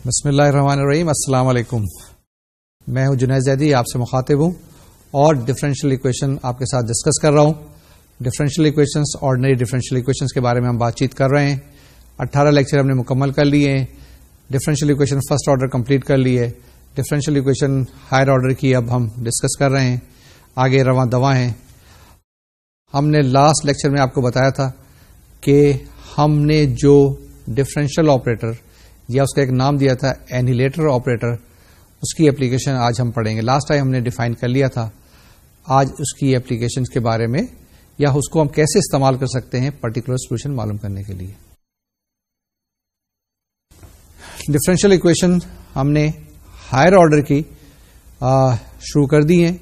بسم اللہ الرحمن الرحیم. السلام علیکم. میں ہوں جنید زیدی, آپ سے مخاطب ہوں اور ڈفرینشیل ایکویشن آپ کے ساتھ ڈسکس کر رہا ہوں. Differential equations, ordinary differential equations کے بارے میں ہم بات چیت کر رہے ہیں. 18 لیکچر ہم نے مکمل کر لیے ہیں. Differential equation first order complete کر لیے. ڈفرینشیل ایکویشن ہائر آرڈر کی اب ہم ڈسکس کر رہے ہیں, آگے رواں دواں ہیں. ہم نے لاسٹ لیکچر میں آپ کو بتایا تھا کہ ہم نے جو ڈفرینشیل آپریٹر یا اس کا ایک نام دیا تھا اینیلیٹر آپریٹر, اس کی اپلیکیشن آج ہم پڑھیں گے. لاسٹ ٹائم ہم نے ڈیفائن کر لیا تھا. آج اس کی اپلیکیشن کے بارے میں یا اس کو ہم کیسے استعمال کر سکتے ہیں پرٹیکولر سولوشن معلوم کرنے کے لیے. ڈفرینشیل ایکویشن ہم نے ہائر آرڈر کی شروع کر دی ہیں.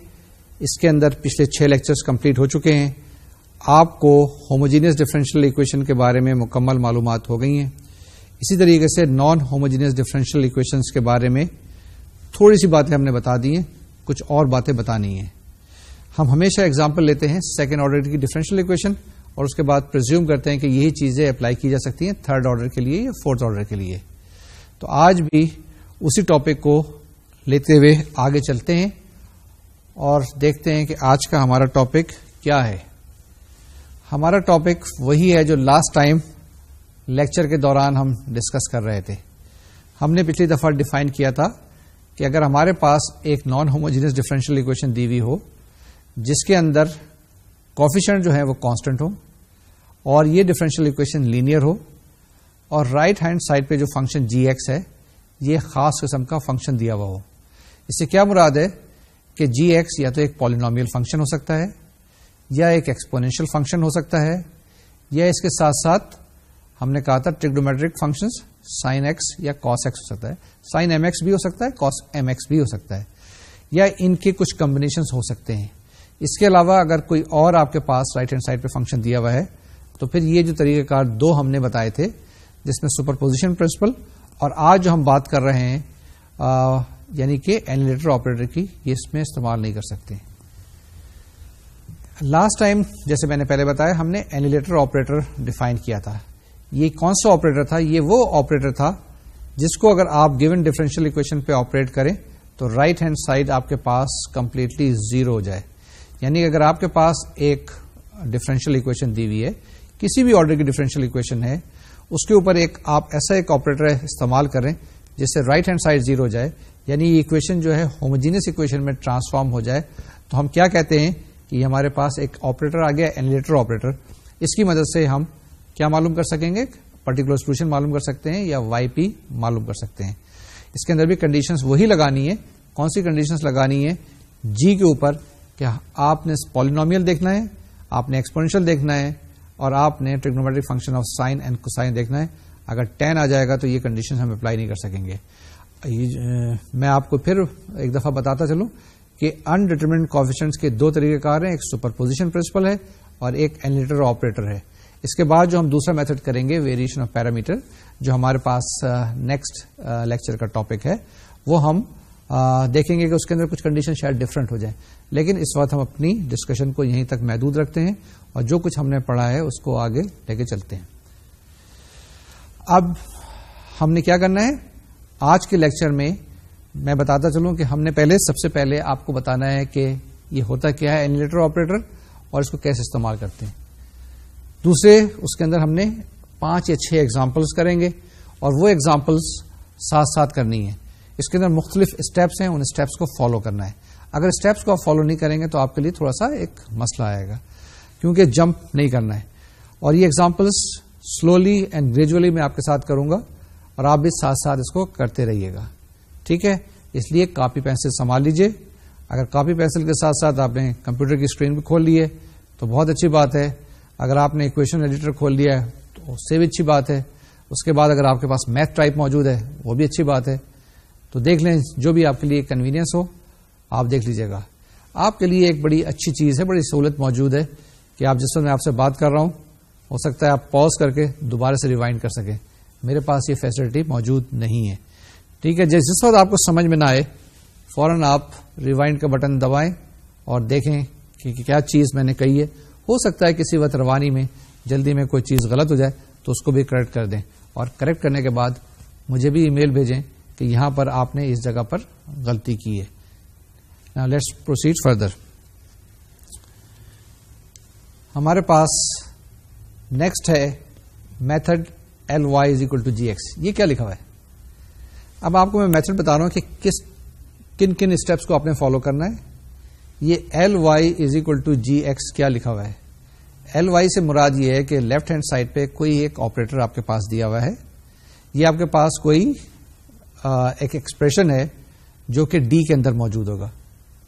اس کے اندر پچھلے 6 لیکچرز کمپلیٹ ہو چکے ہیں. آپ کو ہوموجینئس ڈفرینشیل ایکویشن کے بارے میں مکمل معلومات ہو گئی ہیں. اسی طریقے سے نان ہوموجینئس ڈفرینشیل ایکویشنز کے بارے میں تھوڑی سی باتیں ہم نے بتا دی ہیں, کچھ اور باتیں بتانی ہیں. ہم ہمیشہ اگزامپل لیتے ہیں سیکنڈ آرڈر کی ڈفرینشیل ایکویشن اور اس کے بعد پرزیوم کرتے ہیں کہ یہی چیزیں اپلائی کی جا سکتی ہیں تھرڈ آرڈر کے لیے یا فورتھ آرڈر کے لیے. تو آج بھی اسی ٹاپک کو لیتے ہوئے آگے چلتے ہیں اور دیکھتے ہیں کہ آج کا ہمارا ٹاپک کیا ہے. ہمارا ٹاپک وہی ہے جو لاسٹ ٹائم لیکچر کے دوران ہم ڈسکس کر رہے تھے. ہم نے پچھلی دفعہ ڈیفائن کیا تھا کہ اگر ہمارے پاس ایک نان ہوموجینس ڈفرینشیل ایکویشن دی ہوئی ہو جس کے اندر کوفیشنٹ جو ہے وہ کانسٹنٹ ہو اور یہ ڈفرینشیل ایکویشن لینئر ہو اور رائٹ ہینڈ سائڈ پہ جو فنکشن جی ایکس ہے یہ خاص قسم کا فنکشن دیا ہوا ہو. اس سے کیا مراد ہے کہ جی ایکس یا تو ایک پالینومیل فنکشن ہو سکتا ہے یا ایک ایکسپونینشیل فنکشن ہو سکتا ہے یا اس کے ساتھ ساتھ ہم نے کہا تھا ٹریگنومیٹرک فنکشنز سائن ایکس یا کاس ایکس ہو سکتا ہے, سائن ایم ایکس بھی ہو سکتا ہے, کاس ایم ایکس بھی ہو سکتا ہے, یا ان کے کچھ کمبینیشنز ہو سکتے ہیں. اس کے علاوہ اگر کوئی اور آپ کے پاس رائٹ ہینڈ سائڈ پہ فنکشن دیا ہوا ہے تو پھر یہ جو طریقہ کار 2 ہم نے بتائے تھے جس میں سپر پوزیشن پرنسپل اور آج جو ہم بات کر رہے ہیں یعنی کہ اینیلیٹر آپریٹر کی, یہ اس میں استعمال نہیں کر سکتے. لاسٹ ٹائم جیسے میں نے پہلے بتایا ہم نے اینیلیٹر آپریٹر ڈیفائن کیا تھا. یہ کون سا آپریٹر تھا؟ یہ وہ آپریٹر تھا جس کو اگر آپ گیون ڈفرینشیل ایکویشن پہ آپریٹ کریں تو رائٹ ہینڈ سائڈ آپ کے پاس کمپلیٹلی 0 ہو جائے. یعنی اگر آپ کے پاس ایک ڈفرینشیل ایکویشن دی ہوئی ہے, کسی بھی آرڈر کی ڈفرینشیل ایکویشن ہے, اس کے اوپر آپ ایسا ایک آپریٹر استعمال کریں جس سے رائٹ ہینڈ سائڈ 0 ہو جائے, یعنی یہ ایکویشن جو ہے ہوموجینس ایکویشن میں ٹرانسفارم ہو جائے, تو ہم کیا کہتے ہیں کہ ہمارے پاس ایک آپریٹر آ گیا, اینیلیٹر آپریٹر. اس کی مدد سے ہم کیا معلوم کر سکیں گے؟ پرٹیکولر سولوشن معلوم کر سکتے ہیں یا وائی پی معلوم کر سکتے ہیں. اس کے اندر بھی کنڈیشنز وہی لگانی ہے. کون سی کنڈیشنز لگانی ہے؟ جی کے اوپر کہ آپ نے پالینومیل دیکھنا ہے, آپ نے ایکسپونینشیل دیکھنا ہے اور آپ نے trigonometric function of sine and cosine دیکھنا ہے. اگر 10 آ جائے گا تو یہ کنڈیشن ہم اپلائی نہیں کر سکیں گے. میں آپ کو پھر ایک دفعہ بتاتا چلوں کہ انڈیٹرمنڈ کوفیشنٹس کے 2 طریقہ کار ہیں, ایک سپر پوزیشن پرنسپل ہے اور ایک اینیلیٹر آپریٹر ہے. اس کے بعد جو ہم دوسرا میتھڈ کریں گے ویریشن آف پیرامیٹر, جو ہمارے پاس نیکسٹ لیکچر کا ٹاپک ہے, وہ ہم دیکھیں گے کہ اس کے اندر کچھ کنڈیشن شاید ڈفرنٹ ہو جائیں. لیکن اس وقت ہم اپنی ڈسکشن کو یہیں تک محدود رکھتے ہیں اور جو کچھ ہم نے پڑھا ہے اس کو آگے لے کے چلتے ہیں. اب ہم نے کیا کرنا ہے آج کے لیکچر میں, میں بتاتا چلوں کہ ہم نے سب سے پہلے آپ کو بتانا ہے کہ یہ ہوتا کیا ہے اینیلیٹر آپریٹر اور اس کو کیسے استعمال کرتے ہیں. دوسرے اس کے اندر ہم نے 5 یا 6 ایگزامپلس کریں گے اور وہ ایگزامپلس ساتھ ساتھ کرنی ہے. اس کے اندر مختلف اسٹیپس ہیں, ان اسٹیپس کو فالو کرنا ہے. اگر اسٹیپس کو آپ فالو نہیں کریں گے تو آپ کے لیے تھوڑا سا ایک مسئلہ آئے گا کیونکہ جمپ نہیں کرنا ہے. اور یہ ایگزامپلس سلولی اینڈ گریجولی میں آپ کے ساتھ کروں گا اور آپ بھی ساتھ ساتھ اس کو کرتے رہیے گا, ٹھیک ہے؟ اس لیے کاپی پینسل سنبھال لیجئے. اگر کاپی پینسل کے ساتھ ساتھ آپ نے کمپیوٹر کی اسکرین بھی کھول لی ہے تو بہت اچھی بات ہے. اگر آپ نے ایکویشن ایڈیٹر کھول لیا ہے تو اس سے بھی اچھی بات ہے. اس کے بعد اگر آپ کے پاس میتھ ٹائپ موجود ہے وہ بھی اچھی بات ہے. تو دیکھ لیں, جو بھی آپ کے لیے کنوینئنس ہو آپ دیکھ لیجیے گا. آپ کے لیے ایک بڑی اچھی چیز ہے, بڑی سہولت موجود ہے کہ آپ جس وقت میں آپ سے بات کر رہا ہوں ہو سکتا ہے آپ پاز کر کے دوبارہ سے ریوائنڈ کر سکیں. میرے پاس یہ فیسلٹی موجود نہیں ہے, ٹھیک ہے؟ جس وقت آپ کو سمجھ میں نہ آئے فوراً آپ ریوائنڈ کا بٹن دبائیں اور دیکھیں کہ کیا چیز میں نے کہی ہے. ہو سکتا ہے کسی وقت روانی میں جلدی میں کوئی چیز غلط ہو جائے تو اس کو بھی کریکٹ کر دیں, اور کریکٹ کرنے کے بعد مجھے بھی ای میل بھیجیں کہ یہاں پر آپ نے اس جگہ پر غلطی کی ہے. Now let's proceed further. ہمارے پاس نیکسٹ ہے method ly is equal to G x. یہ کیا لکھا ہوا ہے؟ اب آپ کو میں میتھڈ بتا رہا ہوں کہ کن کن اسٹیپس کو آپ نے فالو کرنا ہے. یہ ly is equal to G x کیا لکھا ہوا ہے؟ ly سے مراد یہ ہے کہ لیفٹ ہینڈ سائڈ پہ کوئی ایک آپریٹر آپ کے پاس دیا ہوا ہے. یہ آپ کے پاس کوئی ایک ایکسپریشن ہے جو کہ ڈی کے اندر موجود ہوگا.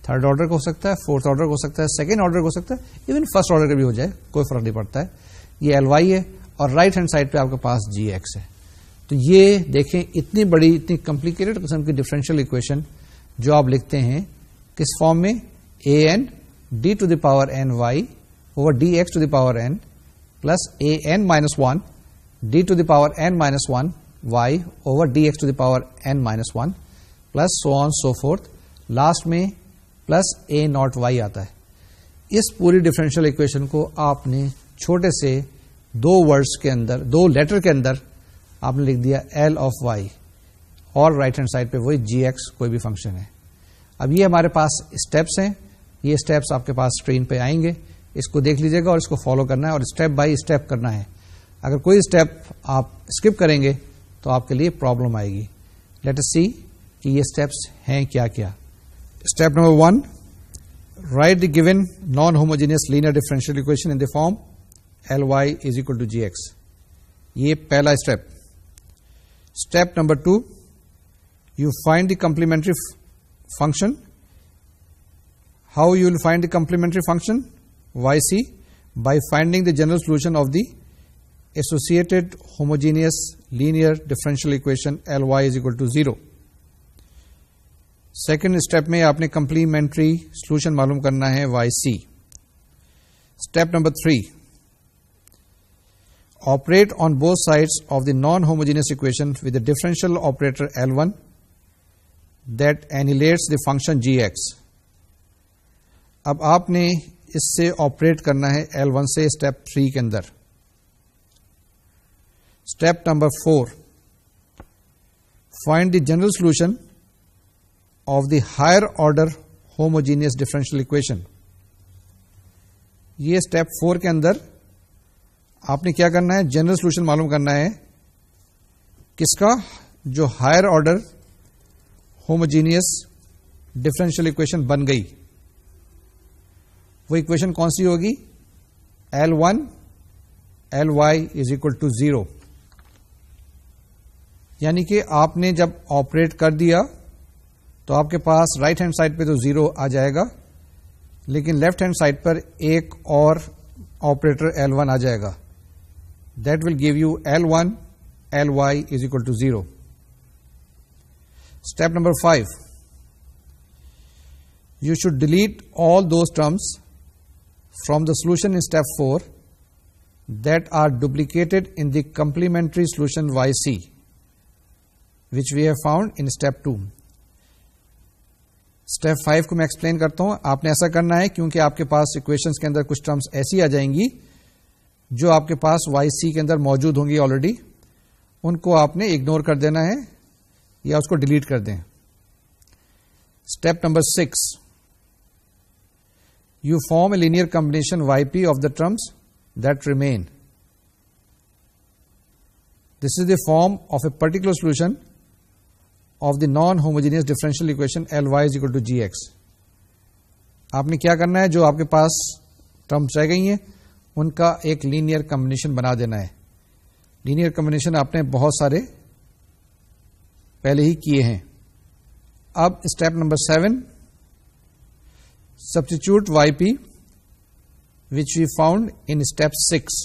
تھرڈ آرڈر کا ہو سکتا ہے, فورتھ آرڈر کا ہو سکتا ہے, سیکنڈ آرڈر کا ہو سکتا ہے, ایون فرسٹ آرڈر کا بھی ہو جائے, کوئی فرق نہیں پڑتا ہے. یہ ly ہے اور رائٹ ہینڈ سائڈ پہ آپ کے پاس جی ایکس ہے. تو یہ دیکھیں اتنی بڑی, اتنی کمپلیکیٹڈ قسم کی ڈفرینشیل اکویشن جو آپ لکھتے ہیں کس فارم میں, a n d to the power n y over d x to the power n plus a n minus one d to the power n minus one y over d x to the power n minus one plus so on so forth, last میں plus a naught y آتا ہے. اس پوری differential equation کو آپ نے چھوٹے سے دو words کے اندر, دو لیٹر کے اندر آپ نے لکھ دیا ایل آف وائی, اور رائٹ ہینڈ سائڈ پہ وہی جی ایکس کوئی بھی فنکشن ہے. اب یہ ہمارے پاس اسٹیپس ہیں, یہ اسٹیپس آپ کے پاس اسکرین پہ آئیں گے, اس کو دیکھ لیجیے گا اور اس کو فالو کرنا ہے اور اسٹیپ بائی اسٹیپ کرنا ہے. اگر کوئی اسٹیپ آپ اسکپ کریں گے تو آپ کے لیے پرابلم آئے گی. لیٹ اس سی کہ یہ اسٹیپس ہیں کیا کیا. Step number 1, write the given non homogeneous linear differential equation in the form ly is equal to G x. یہ پہلا اسٹیپ. Step number 2, you find the complementary function. How you will find the complementary function yc by finding the general solution of the associated homogeneous linear differential equation ly is equal to 0. Second step میں آپ نے complementary solution معلوم کرنا ہے yc. Step number 3, operate on both sides of the non-homogeneous equation with the differential operator L1 that annihilates the function gx. اب آپ نے اس سے آپریٹ کرنا ہے L1 سے اسٹیپ 3 کے اندر. Step number 4, find the general solution of the higher order homogeneous differential equation. یہ اسٹیپ 4 کے اندر آپ نے کیا کرنا ہے, جنرل سولوشن معلوم کرنا ہے کس کا, جو higher order homogeneous differential equation بن گئی. وہ اکویشن کون سی ہوگی, L1 ly is equal to 0. یعنی کہ آپ نے جب آپریٹ کر دیا تو آپ کے پاس رائٹ ہینڈ سائڈ پہ تو 0 آ جائے گا, لیکن لیفٹ ہینڈ سائڈ پر ایک اور آپریٹر L1 آ جائے گا. That will give you L1 ly is equal to 0. Step number 5, you should delete all those terms from the solution in step 4 that are duplicated in the complementary solution yc, which we have found in step 2. Step 5 کو میں explain کرتا ہوں. آپ نے ایسا کرنا ہے کیونکہ آپ کے پاس equations کے اندر کچھ terms ایسی آ جائیں گی جو آپ کے پاس yc کے اندر موجود ہوں گی آلریڈی, ان کو آپ نے اگنور کر دینا ہے یا اس کو ڈیلیٹ کر دیں. Step number 6, you form a linear combination yp of the terms that remain. This is the form of a particular solution of the non-homogeneous differential equation Ly is equal to Gx. آپ نے کیا کرنا ہے, جو آپ کے پاس terms رہ گئی ہیں ان کا ایک لینئر کمبینیشن بنا دینا ہے. لینئر کمبینیشن آپ نے بہت سارے پہلے ہی کیے ہیں. اب step number 7, substitute yp which we found in step 6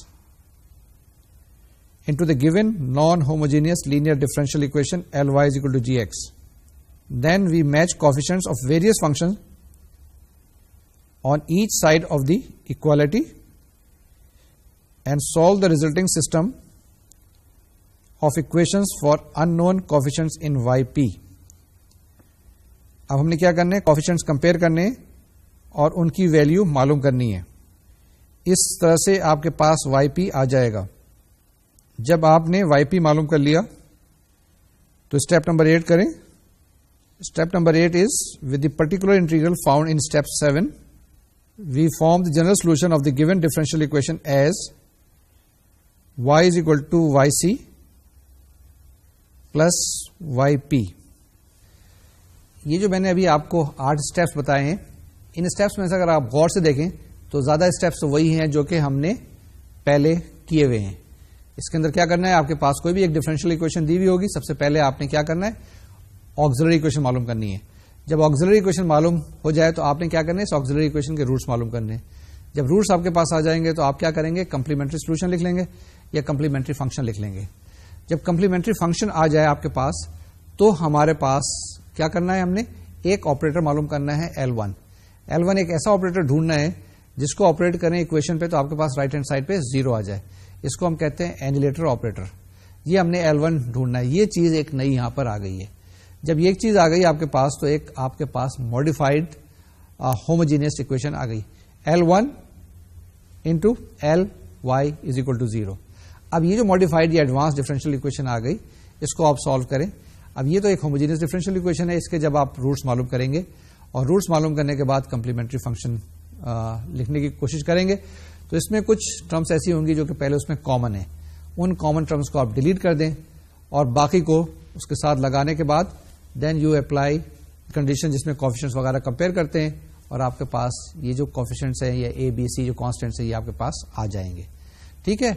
into the given non-homogeneous linear differential equation Ly is equal to Gx. Then we match coefficients of various functions on each side of the equality and solve the resulting system of equations for unknown coefficients in yp. اب ہم نے کیا کرنا ہے, coefficients compare کرنے اور ان کی value معلوم کرنی ہے. اس طرح سے آپ کے پاس yp آ جائے گا. جب آپ نے yp معلوم کر لیا تو اسٹیپ نمبر 8 کریں. Step number 8 is with the particular integral found in step 7 we form the general solution of the given differential equation as y is equal to yc plus yp. یہ جو میں نے ابھی آپ کو 8 اسٹیپس بتائے ہیں, ان اسٹیپس میں سے اگر آپ غور سے دیکھیں تو زیادہ اسٹیپس تو وہی ہیں جو کہ ہم نے پہلے کیے ہوئے ہیں. اس کے اندر کیا کرنا ہے, آپ کے پاس کوئی بھی ایک ڈفرینشیل اکویشن دی ہوئی ہوگی, سب سے پہلے آپ نے کیا کرنا ہے, آکسیلری اکویشن معلوم کرنی ہے. جب آکسیلری اکویشن معلوم ہو جائے تو آپ نے کیا کرنا ہے, اس آکسیلری اکویشن کے روٹس معلوم کرنے ہیں. جب روٹس آپ کے پاس آ جائیں گے تو آپ کیا کریں گے, کمپلیمنٹری سولوشن لکھ لیں گے یا کمپلیمنٹری فنکشن لکھ لیں گے. جب کمپلیمنٹری فنکشن آ جائے آپ کے پاس تو ہمارے پاس کیا کرنا ہے, ہم نے ایک آپریٹر معلوم کرنا ہے L1. L1 ایک ایسا آپریٹر ڈھونڈنا ہے جس کو آپریٹ کریں اکویشن پہ تو آپ کے پاس رائٹ ہینڈ سائڈ پہ 0 آ جائے. اس کو ہم کہتے ہیں اینیلیٹر آپریٹر. یہ ہم نے L1 ڈھونڈنا ہے. یہ چیز ایک نئی یہاں پر آ گئی ہے. جب یہ ایک چیز آ گئی آپ کے پاس تو ایک آپ کے پاس ماڈیفائڈ ہوموجینئس اکویشن آ گئی, L1 into Ly is equal to 0. اب یہ جو ماڈیفائڈ یا ایڈوانس ڈفرینشیل اکویشن آ گئی, اس کو آپ سالو کریں. اب یہ تو ایک ہوموجینئس ڈفرینشیل اکویشن ہے, اس کے جب آپ روٹس معلوم کریں گے اور روٹس معلوم کرنے کے بعد کمپلیمنٹری فنکشن لکھنے کی کوشش کریں گے تو اس میں کچھ ٹرمس ایسی ہوں گی جو کہ پہلے اس میں کامن ہے. ان کامن ٹرمس کو آپ ڈیلیٹ کر دیں اور باقی کو اس کے ساتھ لگانے کے بعد دین یو اپلائی کنڈیشن جس میں کوفیشنٹس وغیرہ کمپیئر کرتے ہیں اور آپ کے پاس یہ جو کوفیشنٹس ہیں یا اے بی سی جو کانسٹینٹس ہیں یہ آپ کے پاس آ جائیں گے. ٹھیک ہے,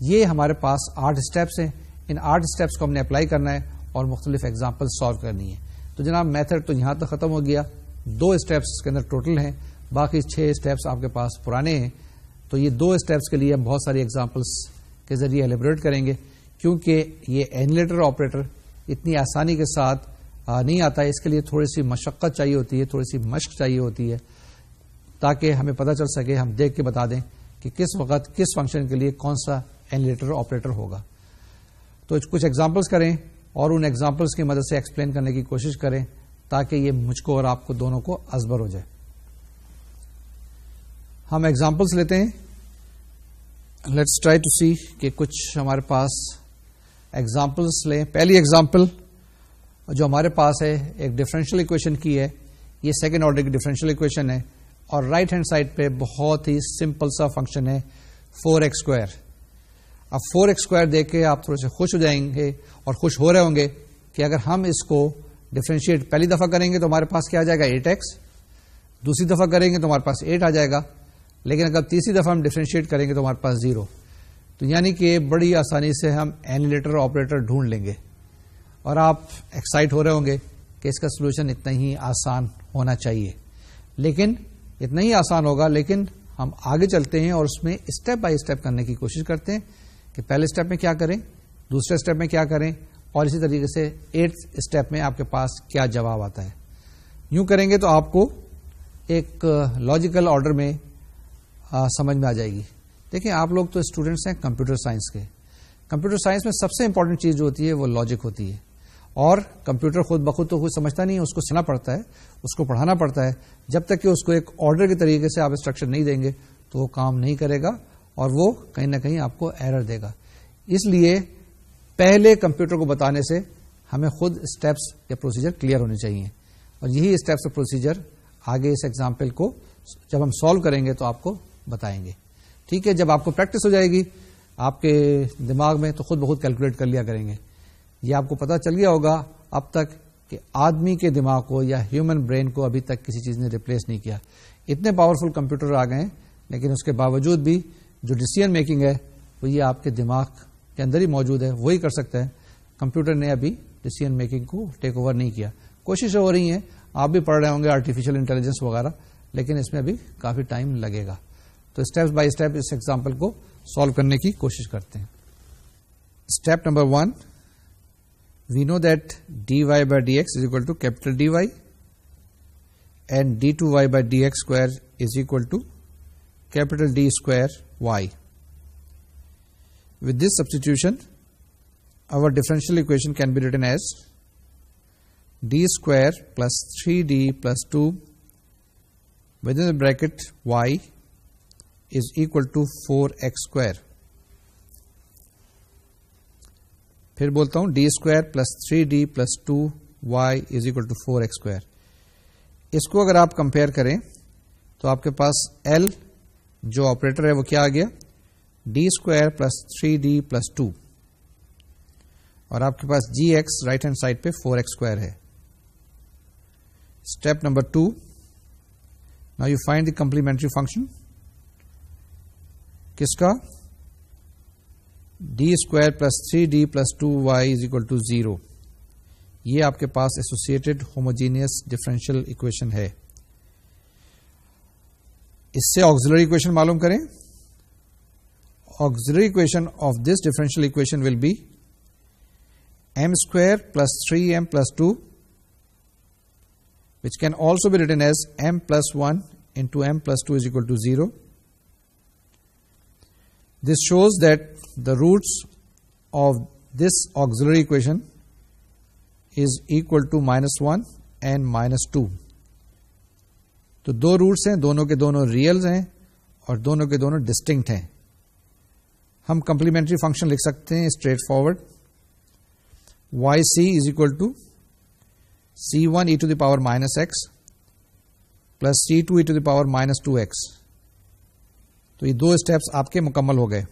یہ ہمارے پاس 8 اسٹیپس ہیں. ان 8 اسٹیپس کو ہم نے اپلائی کرنا ہے اور مختلف ایگزامپل سالو کرنی ہے. تو جناب میتھڈ تو یہاں تک ختم ہو گیا. 2 اسٹیپس اس کے اندر ٹوٹل ہیں, باقی 6 اسٹیپس آپ کے پاس پرانے ہیں. تو یہ 2 اسٹیپس کے لیے ہم بہت ساری ایگزامپلس کے ذریعے ایلیبریٹ کریں گے کیونکہ یہ اینیلیٹر آپریٹر اتنی آسانی کے ساتھ نہیں آتا ہے. اس کے لیے تھوڑی سی مشقت چاہیے ہوتی ہے, تھوڑی سی مشق چاہیے ہوتی ہے تاکہ ہمیں پتہ چل سکے, ہم دیکھ کے بتا دیں کہ کس وقت کس فنکشن کے لیے کون سا اینیلیٹر آپریٹر ہوگا. تو کچھ ایگزامپلس کریں اور ان ایگزامپلس کی مدد سے ایکسپلین کرنے کی کوشش کریں تاکہ یہ مجھ کو اور آپ کو دونوں کو ازبر ہو جائے. ہم ایگزامپلس لیتے ہیں. لیٹس ٹرائی ٹو سی کہ کچھ ہمارے پاس ایگزامپلس لیں. پہلی ایگزامپل جو ہمارے پاس ہے ایک ڈفرینشیل اکویشن کی ہے. یہ سیکنڈ آرڈر کی ڈفرینشیل اکویشن ہے اور رائٹ ہینڈ سائڈ پہ بہت ہی سمپل سا فنکشن ہے 4x². اب 4x² دیکھ کے آپ تھوڑے سے خوش ہو جائیں گے اور خوش ہو رہے ہوں گے کہ اگر ہم اس کو ڈفرینشیٹ پہلی دفعہ کریں گے تو ہمارے پاس کیا آ جائے گا 8x, دوسری دفعہ کریں گے تو ہمارے پاس 8 آ جائے گا, لیکن اگر تیسری دفعہ ہم ڈفرینشیٹ کریں گے تو ہمارے پاس 0. تو یعنی کہ بڑی آسانی سے ہم اینیلیٹر آپریٹر ڈھونڈ لیں گے اور آپ ایکسائٹ ہو رہے ہوں گے کہ اس کا سولوشن اتنا ہی آسان ہونا چاہیے. لیکن اتنا ہی آسان ہوگا, لیکن ہم آگے چلتے ہیں اور اس میں اسٹیپ بائی اسٹیپ کرنے کی کوشش کرتے ہیں کہ پہلے اسٹیپ میں کیا کریں, دوسرے اسٹیپ میں کیا کریں اور اسی طریقے سے 8 اسٹیپ میں آپ کے پاس کیا جواب آتا ہے. یوں کریں گے تو آپ کو ایک لاجیکل آرڈر میں سمجھ میں آ جائے گی. دیکھیں آپ لوگ تو اسٹوڈینٹس ہیں کمپیوٹر سائنس کے. کمپیوٹر سائنس میں سب سے امپورٹنٹ چیز جو ہوتی ہے وہ لاجک ہوتی ہے اور کمپیوٹر خود بخود تو خود سمجھتا نہیں ہے, اس کو سنا پڑتا ہے, اس کو پڑھانا پڑتا ہے. جب تک کہ اس کو ایک آرڈر کے طریقے سے آپ انسٹرکشن نہیں دیں گے تو وہ کام نہیں کرے گا اور وہ کہیں نہ کہیں آپ کو ایرر دے گا. اس لیے پہلے کمپیوٹر کو بتانے سے ہمیں خود اسٹیپس یا پروسیجر کلیئر ہونے چاہیے اور یہی اسٹیپس اور پروسیجر آگے اس ایگزامپل کو جب ہم سالو کریں گے تو آپ کو بتائیں گے. ٹھیک ہے, جب آپ کو پریکٹس ہو جائے گی آپ کے دماغ میں تو خود بخود کیلکولیٹ کر لیا کریں گے. یہ آپ کو پتا چل گیا ہوگا اب تک کہ آدمی کے دماغ کو یا ہیومن برین کو ابھی تک کسی چیز نے ریپلیس نہیں کیا. اتنے پاورفل کمپیوٹر آ گئے ہیں لیکن اس کے باوجود بھی جو ڈیسیژن میکنگ ہے وہ یہ آپ کے دماغ کے اندر ہی موجود ہے, وہی کر سکتا ہے. کمپیوٹر نے ابھی ڈیسیژن میکنگ کو ٹیک اوور نہیں کیا. کوششیں ہو رہی ہیں, آپ بھی پڑھ رہے ہوں گے آرٹیفیشل انٹیلیجنس وغیرہ, لیکن اس میں ابھی کافی ٹائم لگے گا. تو اسٹیپ بائی اسٹیپ اس ایگزامپل کو سالو کرنے کی کوشش کرتے ہیں. Step number 1, we know that dy by dx is equal to capital dy and d2y by dx square is equal to capital D square y. With this substitution, our differential equation can be written as d square plus 3d plus 2 within the bracket y is equal to 4x square. پھر بولتا ہوں d² + 3d + 2y = 4x². اس کو اگر آپ compare کریں تو آپ کے پاس L جو آپریٹر ہے وہ کیا آ گیا, d² + 3d + 2, اور آپ کے پاس gx رائٹ ہینڈ سائڈ پہ 4x² ہے. Step number 2, now you find the complementary function. کس کا, d² + 3d + 2y = 0. یہ آپ کے پاس ایسوسیٹڈ ہوموجینئس ڈفرینشیل اکویشن ہے. اس سے آکسیلری اکویشن معلوم کریں. Auxiliary equation of this differential equation will be m² + 3m + 2, which can also be written as m + 1 × m + 2 = 0. This shows that the roots of this auxiliary equation is equal to -1 and -2. تو دو roots ہیں, دونوں کے دونوں Reales ہیں اور دونوں کے دونوں ڈسٹنکٹ ہیں. ہم کمپلیمنٹری فنکشن لکھ سکتے ہیں straight forward, yc = c1 e to the power -x + c2 e to the power -2x. تو یہ دو اسٹیپس آپ کے مکمل ہو گئے.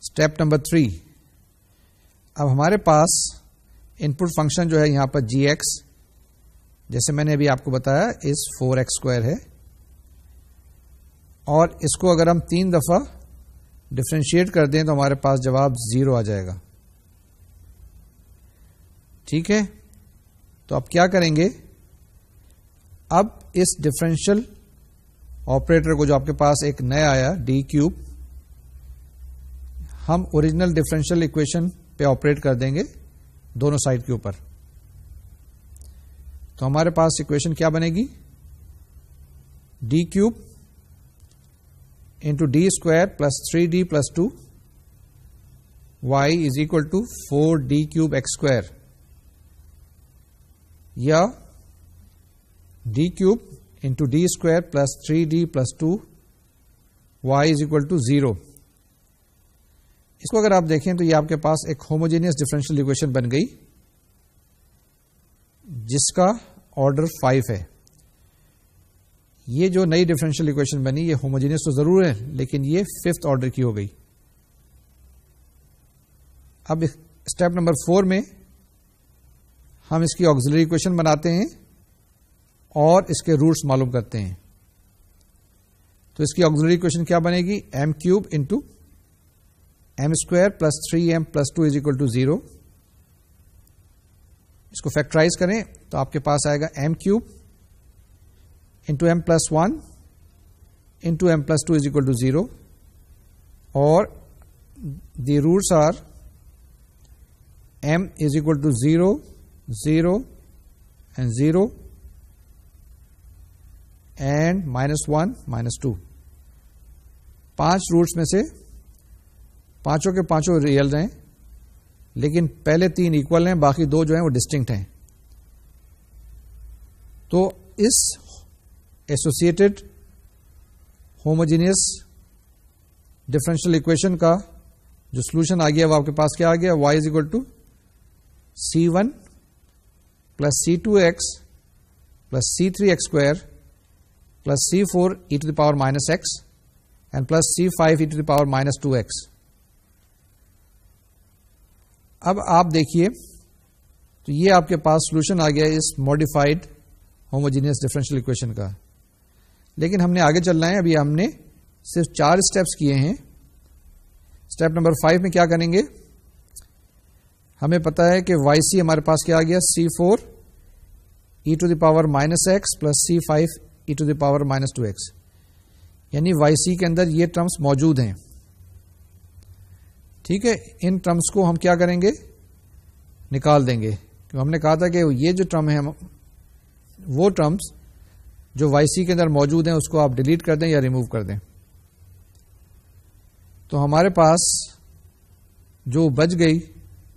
اسٹیپ نمبر 3, اب ہمارے پاس ان پٹ فنکشن جو ہے یہاں پر gx, جیسے میں نے ابھی آپ کو بتایا, اس 4x² ہے, اور اس کو اگر ہم 3 دفعہ ڈفرینشیٹ کر دیں تو ہمارے پاس جواب 0 آ جائے گا. ٹھیک ہے, تو اب کیا کریں گے, اب اس ڈفرینشیل آپریٹر کو جو آپ کے پاس ایک نیا آیا d³, ہم اوریجنل ڈفرینشیل اکویشن پہ آپریٹ کر دیں گے دونوں سائڈ کے اوپر. تو ہمارے پاس اکویشن کیا بنے گی, d³ × d² + 3d + 2 y = 4d³ یا d³ × d² + 3d + 2 y = 0. اس کو اگر آپ دیکھیں تو یہ آپ کے پاس ایک ہوموجینئس ڈفرینشیل اکویشن بن گئی جس کا آرڈر 5 ہے. یہ جو نئی ڈفرینشیل اکویشن بنی یہ ہوموجینئس تو ضرور ہے لیکن یہ 5th آرڈر کی ہو گئی. اب اسٹیپ نمبر 4 میں ہم اس کی آکسیلری اکویشن بناتے ہیں اور اس کے روٹس معلوم کرتے ہیں. تو اس کی آکسیلری اکویشن کیا بنے گی, m³ × m² + 3m + 2 = 0. اس کو فیکٹرائز کریں تو آپ کے پاس آئے گا m³ × m + 1 × m + 2 = 0, اور the roots are m = 0, 0 and 0 and -1, -2. 5 roots میں سے پانچوں کے پانچوں ریئل ہیں لیکن پہلے 3 ایکول ہیں, باقی 2 جو ہیں وہ ڈسٹنکٹ ہیں. تو اس ایسوسیٹڈ ہوموجینئس ڈفرینشیل اکویشن کا جو سولوشن آ گیا وہ آپ کے پاس کیا آ گیا, y = c1 + c2x + c3x² + c4 e to the power -x and plus c5 e to the power -2x. اب آپ دیکھیے تو یہ آپ کے پاس سولوشن آ گیا اس ماڈیفائڈ ہوموجینئس ڈفرینشیل اکویشن کا. لیکن ہم نے آگے چلنا ہے, ابھی ہم نے صرف 4 اسٹیپس کیے ہیں. اسٹیپ نمبر 5 میں کیا کریں گے, ہمیں پتا ہے کہ yc ہمارے پاس کیا آ گیا, c4 e to the power -x plus c5 e to the power -2x, یعنی yc کے اندر یہ ٹرمز موجود ہیں. ٹھیک ہے, ان ٹرمز کو ہم کیا کریں گے, نکال دیں گے. کیونکہ ہم نے کہا تھا کہ یہ جو ٹرم ہے وہ ٹرمز جو yc کے اندر موجود ہیں اس کو آپ ڈیلیٹ کر دیں یا ریموو کر دیں. تو ہمارے پاس جو بچ گئی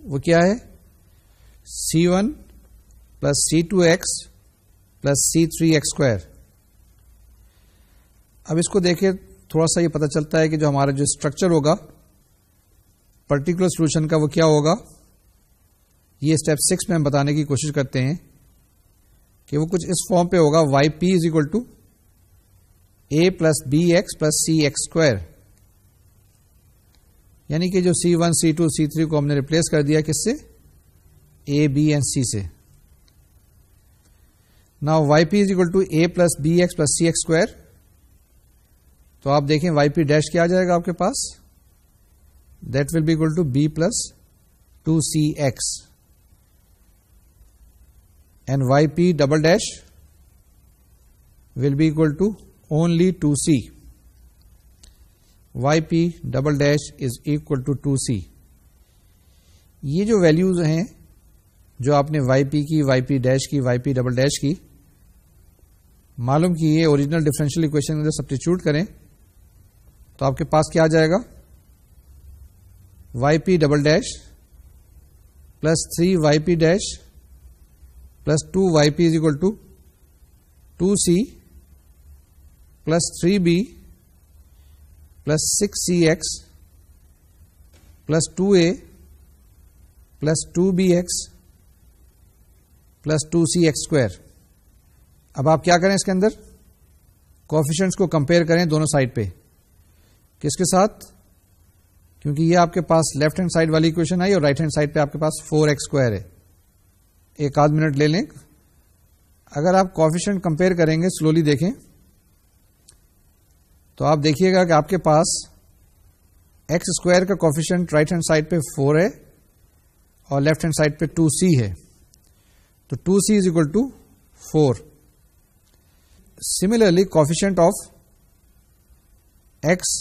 وہ کیا ہے, c1 plus c2x plus c3x². اب اس کو دیکھیں تھوڑا سا یہ پتہ چلتا ہے کہ جو ہمارا جو اسٹرکچر ہوگا پرٹیکولر سولوشن کا وہ کیا ہوگا. یہ اسٹیپ 6 میں ہم بتانے کی کوشش کرتے ہیں کہ وہ کچھ اس فارم پہ ہوگا. Y p is equal to A plus B x plus C x square, یعنی کہ جو C1 C2 C3 کو ہم نے ریپلیس کر دیا کس سے, اے بی اینڈ سی سے. Now yp is equal to a plus bx plus cx square. تو آپ دیکھیں yp ڈیش کیا آ جائے گا آپ کے پاس, that will be equal to b plus 2cx and yp double dash will be equal to only 2c. yp double dash is equal to 2c. یہ جو ویلیوز ہیں جو آپ نے وائی پی کی, وائی پی ڈیش کی, y p double dash کی معلوم کی, یہ اوریجنل ڈفرینشیل اکویشن میں سبسٹیچیوٹ کریں تو آپ کے پاس کیا آ جائے گا, y p double dash plus 3 y p dash plus 2 y p is equal to 2c plus 3b plus 6cx plus 2a plus 2bx plus 2cx square. اب آپ کیا کریں اس کے اندر, کوفیشنٹس کو کمپیئر کریں دونوں سائڈ پہ. کس کے ساتھ, کیونکہ یہ آپ کے پاس لیفٹ ہینڈ سائڈ والی اکویشن آئی اور رائٹ ہینڈ سائڈ پہ آپ کے پاس 4x اسکوائر ہے. ایک آدھ منٹ لے لیں. اگر آپ کوفیشنٹ کمپیئر کریں گے, سلولی دیکھیں تو آپ دیکھیے گا کہ آپ کے پاس x اسکوائر کا کوفیشنٹ رائٹ ہینڈ سائڈ پہ 4 ہے اور لیفٹ ہینڈ سائڈ پہ 2c ہے, تو 2c is equal to 4. Similarly, coefficient of x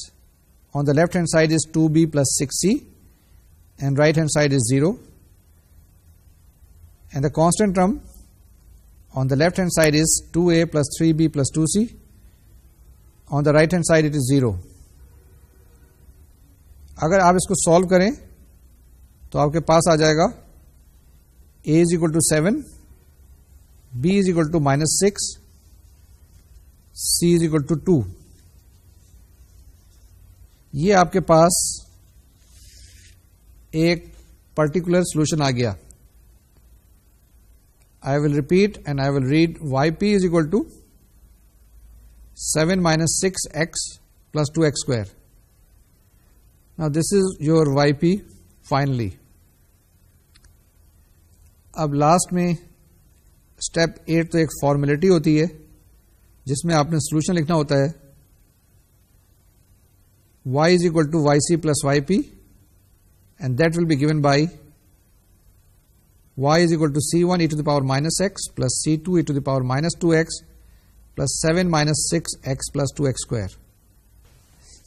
on the left hand side is 2b plus 6c and right hand side is 0, and the constant term on the left hand side is 2a plus 3b plus 2c. On the right hand side it is 0. اگر آپ اس کو solve کریں تو آپ کے پاس آ جائے گا a is equal to 7, b is equal to -6, c is equal to 2. یہ آپ کے پاس ایک پرٹیکولر سولوشن آ گیا. I will repeat and I will read. yp is equal to 7 minus 6x plus 2x square. Now this is your yp finally. اب last میں step 8 تو ایک formality ہوتی ہے جس میں آپ نے سولوشن لکھنا ہوتا ہے. y is equal to yc plus yp and that will be given by y is equal to c1 e to the power minus x plus c2 e to the power minus 2x plus 7 minus 6x plus 2x square.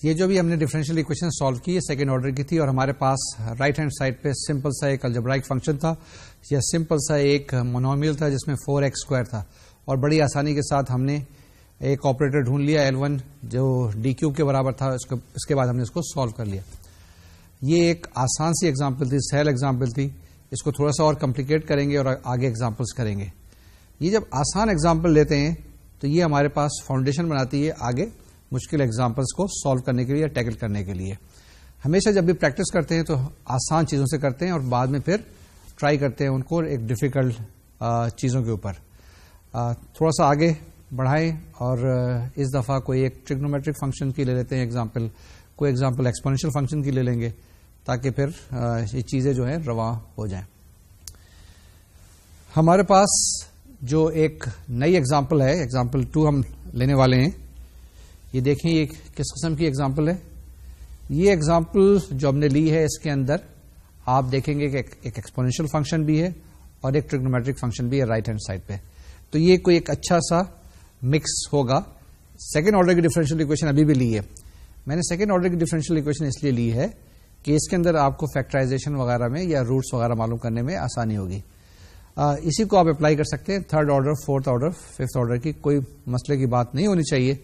یہ جو بھی ہم نے differential equation solve کی ہے second order کی تھی اور ہمارے پاس رائٹ ہینڈ سائڈ پہ سمپل سا ایک الجبرائک فنکشن تھا یا سمپل سا ایک مونومیل تھا جس میں 4x اسکوائر تھا, اور بڑی آسانی کے ساتھ ہم نے ایک آپریٹر ڈھونڈ لیا L1 جو ڈی کیوب کے برابر تھا. اس کے بعد ہم نے اس کو سالو کر لیا. یہ ایک آسان سی ایگزامپل تھی, سہل ایگزامپل تھی. اس کو تھوڑا سا اور کمپلیکیٹ کریں گے اور آگے ایگزامپلس کریں گے. یہ جب آسان ایگزامپل لیتے ہیں تو یہ ہمارے پاس فاؤنڈیشن بناتی ہے آگے مشکل ایگزامپلس کو سالو کرنے کے لیے یا ٹیکل کرنے کے لیے. ہمیشہ جب بھی پریکٹس کرتے ہیں تو آسان چیزوں سے کرتے ہیں اور بعد میں پھر ٹرائی کرتے ہیں ان کو ایک ڈیفیکلٹ چیزوں کے اوپر. تھوڑا سا آگے بڑھائیں اور اس دفعہ کوئی ایک ٹریگنومیٹرک فنکشن کی لے لیتے ہیں ایگزامپل, کوئی ایگزامپل ایکسپونینشیل فنکشن کی لے لیں گے تاکہ پھر یہ چیزیں جو ہیں رواں ہو جائیں. ہمارے پاس جو ایک نئی ایگزامپل ہے, ایگزامپل 2 ہم لینے والے ہیں. یہ دیکھیں یہ کس قسم کی ایگزامپل ہے. یہ ایگزامپل جو ہم نے لی ہے اس کے اندر آپ دیکھیں گے کہ ایک ایکسپونینشیل فنکشن بھی ہے اور ایک ٹریگنومیٹرک فنکشن بھی ہے رائٹ ہینڈ سائڈ پہ. تو یہ کوئی ایک اچھا سا مکس ہوگا. سیکنڈ آرڈر کی ڈفرینشیل اکویشن ابھی بھی لی ہے. میں نے سیکنڈ آرڈر کی ڈفرینشیل اکویشن اس لیے لی ہے کہ اس کے اندر آپ کو فیکٹرائزیشن وغیرہ میں یا روٹس وغیرہ معلوم کرنے میں آسانی ہوگی. اسی کو آپ اپلائی کر سکتے ہیں third order, fourth order, fifth order کی کوئی مسئلے کی بات نہیں ہونی چاہیے,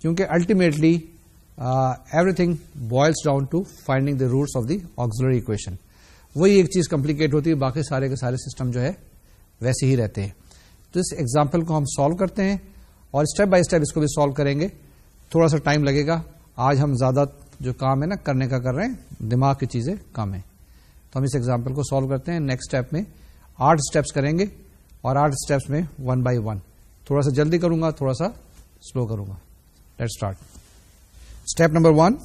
کیونکہ ultimately everything boils down to finding the roots of the auxiliary equation. وہی ایک چیز کمپلیکیٹ ہوتی ہے, باقی سارے کے سارے سسٹم جو ہے ویسے ہی رہتے ہیں. تو اس ایگزامپل کو ہم سالو کرتے ہیں اور اسٹیپ بائی اسٹیپ اس کو بھی سالو کریں گے. تھوڑا سا ٹائم لگے گا. آج ہم زیادہ جو کام ہے نا کرنے کا کر رہے ہیں, دماغ کی چیزیں کم ہیں. تو ہم اس ایگزامپل کو سالو کرتے ہیں. نیکسٹ اسٹیپ میں 8 اسٹیپس کریں گے اور 8 اسٹیپس میں 1 بائی 1. تھوڑا سا جلدی کروں گا, تھوڑا سا سلو کروں گا. Let's start. Step number 1,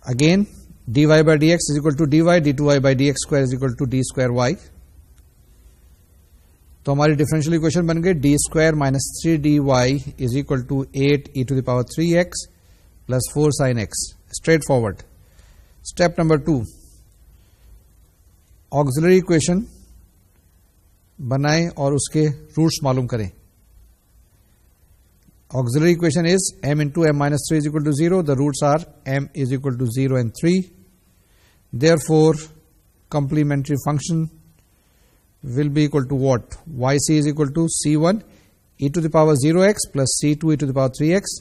again dy by dx is equal to dy, d2y by dx square is equal to d square y. تو ہماری ڈفرینشیل اکویشن بن گئی d square minus 3 d y is equal to 8 e to the power 3x plus 4 sine x. Straight forward. Step number 2, auxiliary equation بنائیں اور اس کے roots معلوم کریں. Auxiliary equation is m into m minus 3 is equal to 0. The roots are m is equal to 0 and 3. Therefore, complementary function will be equal to what? Yc is equal to c1 e to the power 0x plus c2 e to the power 3x.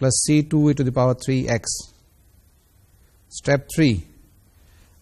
plus c2 e to the power 3x. Step 3.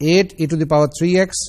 8 e to the power 3x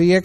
3x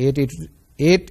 8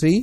3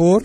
4,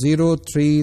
0, 3,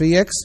3x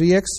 3x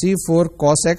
c4 cos x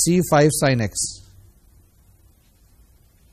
c5 sin x.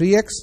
3x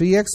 3x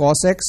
cos x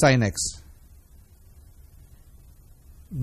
sin x.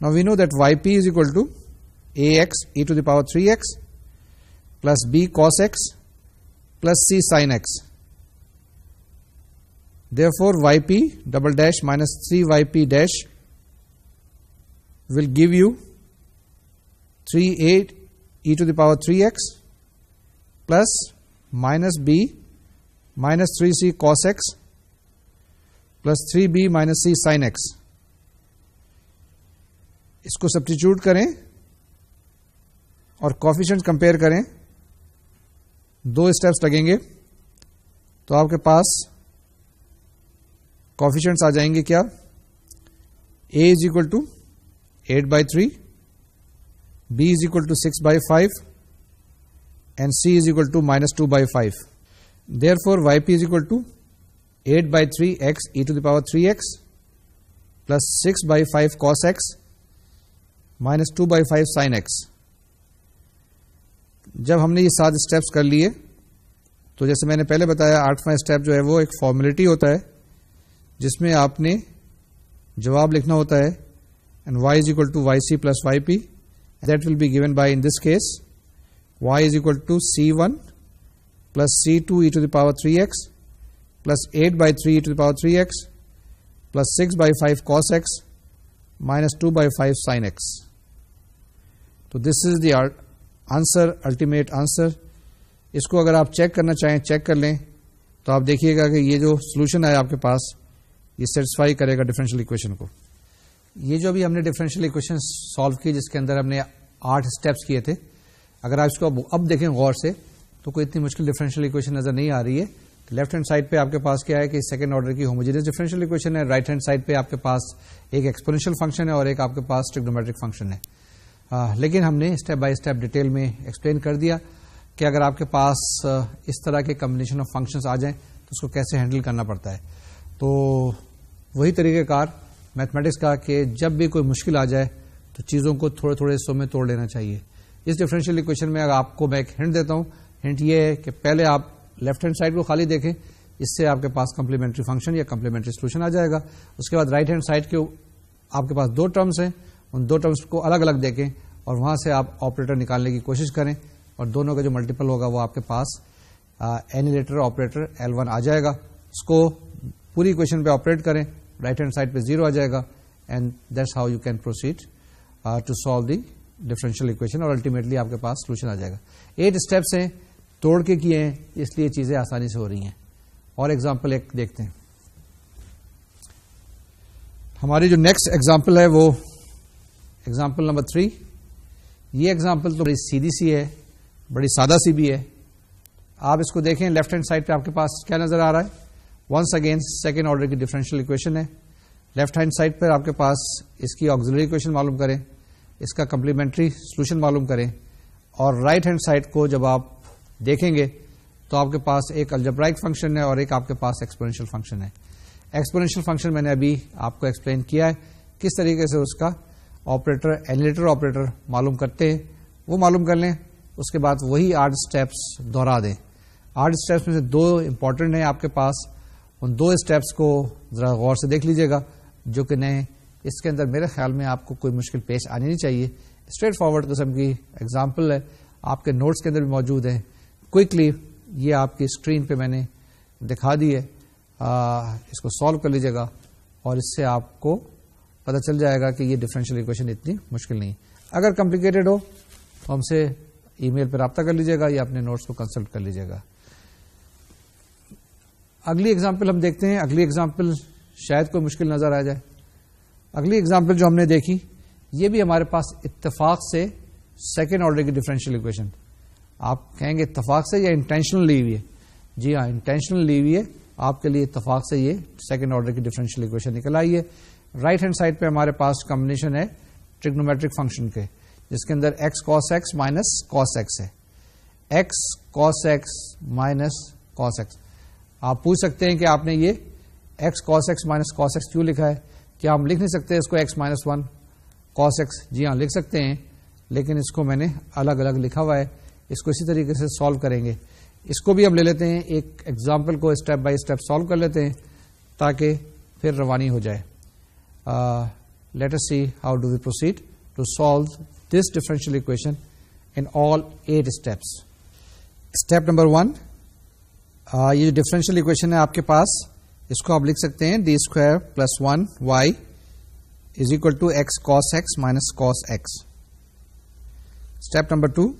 Now we know that yp is equal to ax e to the power 3x plus b cos x plus c sin x. Therefore, yp double dash minus 3yp dash will give you 3a e to the power 3x plus minus b minus 3c cos x plus 3b minus c sin x. اس کو substitute کریں اور coefficient compare کریں, 2 steps لگیں گے, تو آپ کے پاس coefficients آ جائیں گے کیا, A is equal to 8/3, B is equal to 6/5, and C is equal to -2/5. Therefore, YP is equal to 8/3x e to the power 3x plus 6/5 cos x minus 2/5 sin x. جب ہم نے یہ 7 steps کر لیے تو جیسے میں نے پہلے بتایا 8واں اسٹیپ جو ہے وہ ایک فارمیلٹی ہوتا ہے جس میں آپ نے جواب لکھنا ہوتا ہے, and y is equal to yc plus yp, and that will be given by, in this case, y is equal to c1 plus c2 e to the power 3x plus 8/3 e to the power 3x plus 6/5 cos x minus 2/5 sin x. تو دس از the answer, ultimate answer. اس کو اگر آپ check کرنا چاہیں check کر لیں تو آپ دیکھیے گا کہ یہ جو سولوشن ہے آپ کے پاس یہ سیٹسفائی کرے گا ڈفرینشیل ایکویشن کو. یہ جو بھی ہم نے ڈفرینشیل ایکویشن سالو کی جس کے اندر ہم نے 8 اسٹیپس کیے تھے, اگر آپ اس کو اب دیکھیں غور سے تو کوئی اتنی مشکل ڈفرینشیل ایکویشن نظر نہیں آ رہی ہے. لیفٹ ہینڈ سائڈ پہ آپ کے پاس کیا ہے کہ سیکنڈ آرڈر کی ہوموجینس ڈفرینشیل ایکویشن ہے, رائٹ ہینڈ سائڈ پہ آپ کے پاس ایک ایکسپونینشیل فنکشن ہے اور ایک آپ کے پاس ٹریگنومیٹرک فنکشن ہے. لیکن ہم نے اسٹیپ بائی اسٹیپ ڈیٹیل میں ایکسپلین کر دیا کہ اگر آپ کے پاس اس طرح کے کمبینیشن آف فنکشنز آ جائیں تو اس کو کیسے ہینڈل کرنا پڑتا ہے. تو وہی طریقہ کار میتھمیٹکس کا کہ جب بھی کوئی مشکل آ جائے تو چیزوں کو تھوڑے تھوڑے حصوں میں توڑ لینا چاہیے. اس ڈفرینشیل ایکویشن میں اگر آپ کو میں ایک ہنٹ دیتا ہوں, ہنٹ یہ ہے کہ پہلے آپ لیفٹ ہینڈ سائڈ کو خالی دیکھیں, اس سے آپ کے پاس کمپلیمنٹری فنکشن یا کمپلیمنٹری سولوشن آ جائے گا. اس کے بعد رائٹ ہینڈ سائڈ کے آپ کے پاس 2 ٹرمز ہیں, ان 2 ٹرمز کو الگ الگ دیکھیں اور وہاں سے آپ آپریٹر نکالنے کی کوشش کریں اور دونوں کا جو ملٹیپل ہوگا وہ آپ کے پاس اینیلیٹر آپریٹر L1 آ جائے گا. اس کو پوری ایکویشن پہ آپریٹ کریں, رائٹ ہینڈ سائڈ پہ 0 آ جائے گا, and that's how you can proceed to solve the differential equation, اور الٹیمیٹلی آپ کے پاس سولوشن آ جائے گا. 8 اسٹیپس ہیں, توڑ کے کیے ہیں, اس لیے چیزیں آسانی سے ہو رہی ہیں. اور ایگزامپل ایک دیکھتے ہیں. ہماری جو نیکسٹ ایگزامپل ہے وہ ایگزامپل نمبر 3. یہ ایگزامپل تو بڑی سیدھی سی ہے, بڑی سادہ سی بھی ہے. آپ اس کو دیکھیں, لیفٹ ہینڈ سائڈ پہ آپ کے پاس کیا نظر آ رہا ہے, ونس اگین سیکنڈ آرڈر کی ڈفرینشیل ایکویشن ہے. لیفٹ ہینڈ سائڈ پر آپ کے پاس اس کی آکسیلری ایکویشن معلوم کریں, اس کا کمپلیمنٹری سولوشن معلوم کریں, اور رائٹ ہینڈ سائڈ کو جب آپ دیکھیں گے تو آپ کے پاس ایک الجبرائک فنکشن ہے اور ایک آپ کے پاس ایکسپونینشیل فنکشن ہے. ایکسپونینشیل فنکشن میں نے ابھی آپ کو ایکسپلین کیا ہے کس طریقے سے اس کا آپریٹر اینیلیٹر آپریٹر معلوم کرتے ہیں, وہ معلوم کر لیں. اس کے بعد وہی 8 اسٹیپس دوہرا دیں. 8 اسٹیپس میں سے 2 امپورٹنٹ ہیں آپ کے پاس, ان 2 اسٹیپس کو ذرا غور سے دیکھ لیجیے گا جو کہ نئے. اس کے اندر میرے خیال میں آپ کو کوئی مشکل پیش آنی نہیں چاہیے. اسٹریٹ فارورڈ قسم کی ایگزامپل ہے, آپ کے نوٹس کے اندر بھی موجود ہیں. کوئکلی یہ آپ کی اسکرین پہ میں نے دکھا دی ہے, اس کو سالو کر لیجیے گا اور اس سے آپ کو پتہ چل جائے گا کہ یہ ڈفرینشیل ایکویشن اتنی مشکل نہیں. اگر کمپلیکیٹڈ ہو تو ہم سے ای میل پہ رابطہ کر لیجیے گا یا اپنے نوٹس کو کنسلٹ کر لیجیے گا. اگلی ایگزامپل ہم دیکھتے ہیں. اگلی ایگزامپل شاید کوئی مشکل نظر آ جائے. اگلی ایگزامپل جو ہم نے دیکھی یہ بھی ہمارے پاس اتفاق سے سیکنڈ آرڈر کی ڈفرینشیل ایکویشن. آپ کہیں گے اتفاق سے یا انٹینشنل لی ہوئی ہے؟ جی ہاں, انٹینشنل لی ہوئی ہے. آپ کے لیے اتفاق سے یہ سیکنڈ آرڈر کی ڈفرینشیل ایکویشن نکل آئی ہے. رائٹ ہینڈ سائڈ پہ ہمارے پاس کمبینیشن ہے ٹریگنومیٹرک فنکشن کے, جس کے اندر x cos x minus cos x ہے. X cos x minus cos x. آپ پوچھ سکتے ہیں کہ آپ نے یہ x cos x minus cos x کیوں لکھا ہے؟ کیا ہم لکھ نہیں سکتے اس کو ایکس مائنس 1 کاس ایکس؟ جی ہاں لکھ سکتے ہیں, لیکن اس کو میں نے الگ الگ لکھا ہوا ہے. اس کو اسی طریقے سے سالو کریں گے. اس کو بھی ہم لے لیتے ہیں, ایک ایگزامپل کو اسٹیپ بائی اسٹیپ سالو کر لیتے ہیں تاکہ پھر روانی ہو جائے. Let us see how do we proceed to solve this differential equation in all 8 steps. Step number 1, یہ جو ڈفرینشیل ایکویشن ہے آپ کے پاس, اس کو آپ لکھ سکتے ہیں d square plus 1 y is equal to x cos x minus cos x. Step number 2,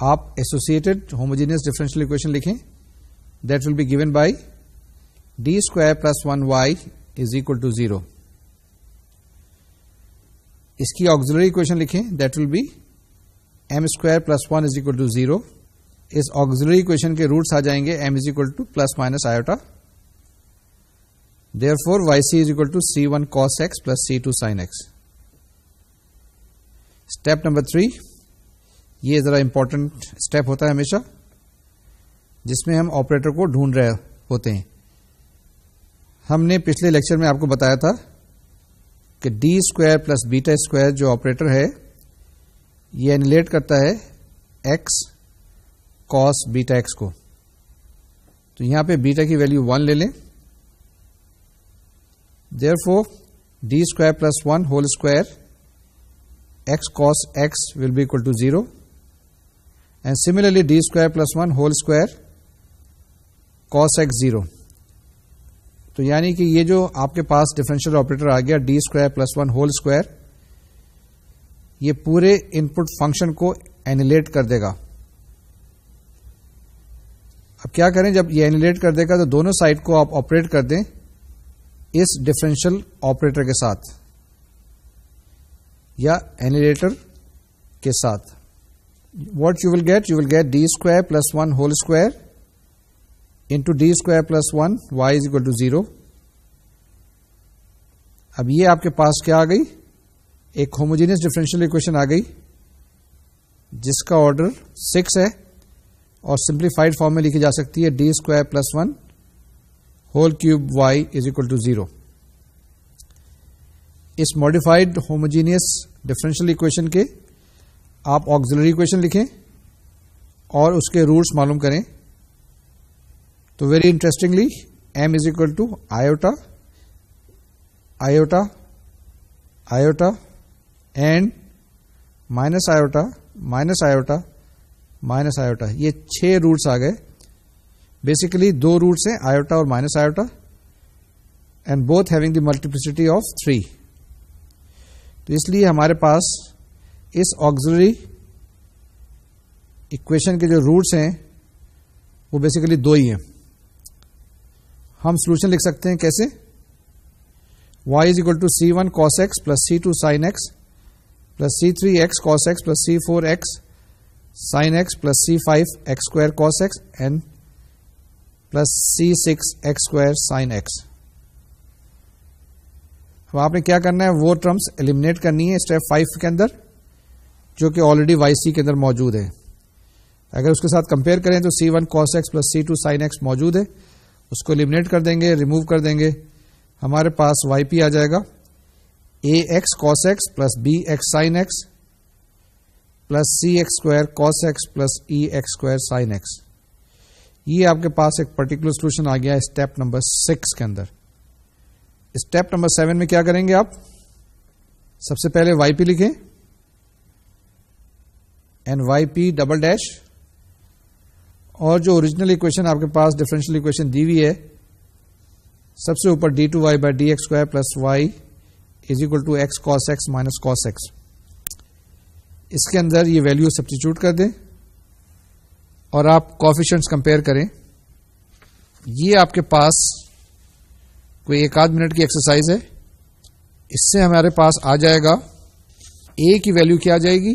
آپ ایسوسیٹڈ ہوموجینئس ڈفرینشیل ایکویشن لکھیں. That will be given by d square plus 1 y is equal to 0. اس کی auxiliary equation لکھیں, that will be m square plus 1 is equal to 0. اس auxiliary equation کے roots آ جائیں گے m is equal to plus minus iota. Therefore, yc is equal to c1 cos x plus c2 sin x. Step number 3, یہ ذرا important step ہوتا ہے ہمیشہ, جس میں ہم آپریٹر کو ڈھونڈ رہے ہوتے ہیں. ہم نے پچھلے لیکچر میں آپ کو بتایا تھا کہ d square plus beta square جو آپریٹر ہے یہ اینیلیٹ کرتا ہے ایکس کاس بیٹا ایکس کو. تو یہاں پہ بیٹا کی ویلیو 1 لے لیں. Therefore, d square plus 1 whole square x cos x will be equal to 0. And similarly, d square plus 1 whole square cos x 0. تو یعنی کہ یہ جو آپ کے پاس ڈفرینشیل آپریٹر آ گیا d square plus 1 whole square, یہ پورے ان پٹ فنکشن کو اینیلیٹ کر دے گا. اب کیا کریں, جب یہ اینیلیٹ کر دے گا تو دونوں سائڈ کو آپ آپریٹ کر دیں اس ڈفرینشیل آپریٹر کے ساتھ یا اینیلیٹر کے ساتھ. What you will get d square plus 1 whole square into d square plus 1 y is equal to 0. اب یہ آپ کے پاس کیا آ گئی, ایک ہوموجینس ڈفرینشیل اکویشن آ گئی جس کا آرڈر 6 ہے اور سمپلیفائڈ فارم میں لکھی جا سکتی ہے d square plus 1 whole cube y is equal to 0. اس ماڈیفائڈ ہوموجینئس ڈفرینشیل اکویشن کے آپ آکسیلری اکویشن لکھیں اور اس کے روٹس معلوم کریں. تو very interestingly m is equal to iota iota iota and minus iota minus iota minus iota, یہ 6 روٹس آ گئے. بیسیکلی 2 روٹس ہیں آئیوٹا اور minus iota, and both having the multiplicity of 3. تو اس لیے ہمارے پاس اس آکسیلری اکویشن کے جو روٹس ہیں وہ بیسیکلی 2 ہی ہیں. ہم سولوشن لکھ سکتے ہیں کیسے, y is equal to c1 cos x plus c2 sin x plus c3 x cos x plus c4 x sin x plus c5 x square cos x and plus c6 x square sin x. اب آپ نے کیا کرنا ہے, وہ terms eliminate کرنی ہے step 5 کے اندر جو کہ آلریڈی وائی سی کے اندر موجود ہے. اگر اس کے ساتھ کمپیئر کریں تو c1 cos x plus c2 sin x موجود ہے, اس کو ایلیمنیٹ کر دیں گے, ریموو کر دیں گے, ہمارے پاس وائی پی آ جائے گا ax cos x plus bx sin x plus cx square cos x plus ex square sin x. یہ آپ کے پاس ایک پرٹیکولر سولوشن آ گیا اسٹیپ نمبر 6 کے اندر. اسٹیپ نمبر 7 میں کیا کریں گے آپ, سب سے پہلے وائی پی لکھیں and y p double dash, اور جو اوریجنل اکویشن آپ کے پاس ڈفرینشیل اکویشن دی ہوئی ہے سب سے اوپر d2y by d x square plus y is equal to x cos x minus cos x. اس کے اندر یہ ویلیو سبسٹیچیوٹ کر دیں اور آپ کوفیشنٹس کمپیئر کریں. یہ آپ کے پاس کوئی 1 آدھ منٹ کی ایکسرسائز ہے. اس سے ہمارے پاس آ جائے گا a کی ویلیو کیا آ جائے گی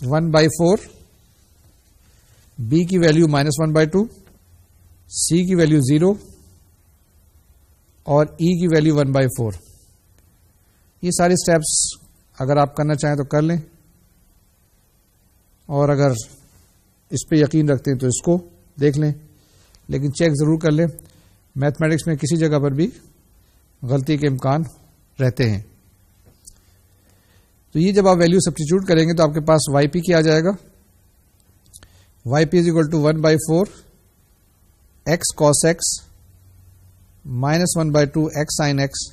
1/4, b کی ویلیو -1/2, c کی ویلیو 0 اور e کی ویلیو 1/4. یہ ساری سٹیپس اگر آپ کرنا چاہیں تو کر لیں, اور اگر اس پہ یقین رکھتے ہیں تو اس کو دیکھ لیں, لیکن چیک ضرور کر لیں. میتھمیٹکس میں کسی جگہ پر بھی غلطی کے امکان رہتے ہیں. تو یہ جب آپ ویلیو سبسٹیچیوٹ کریں گے تو آپ کے پاس وائی پی کیا آ جائے گا, y p is equal to 1/4 x cos x minus 1/2 x sine x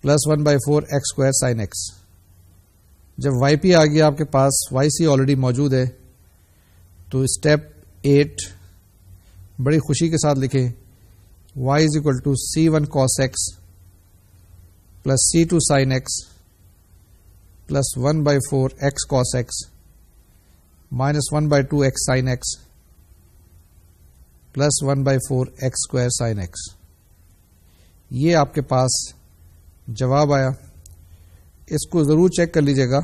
plus 1/4 x square sine x. جب وائی پی آ گیا آپ کے پاس, وائی سی آلریڈی موجود ہے, تو اسٹیپ 8 بڑی خوشی کے ساتھ لکھیں y is equal to c1 cos x plus c2 sin x پلس 1/4 x cos x minus 1/2 x sine x plus 1/4 x square sine x. یہ آپ کے پاس جواب آیا. اس کو ضرور چیک کر لیجیے گا.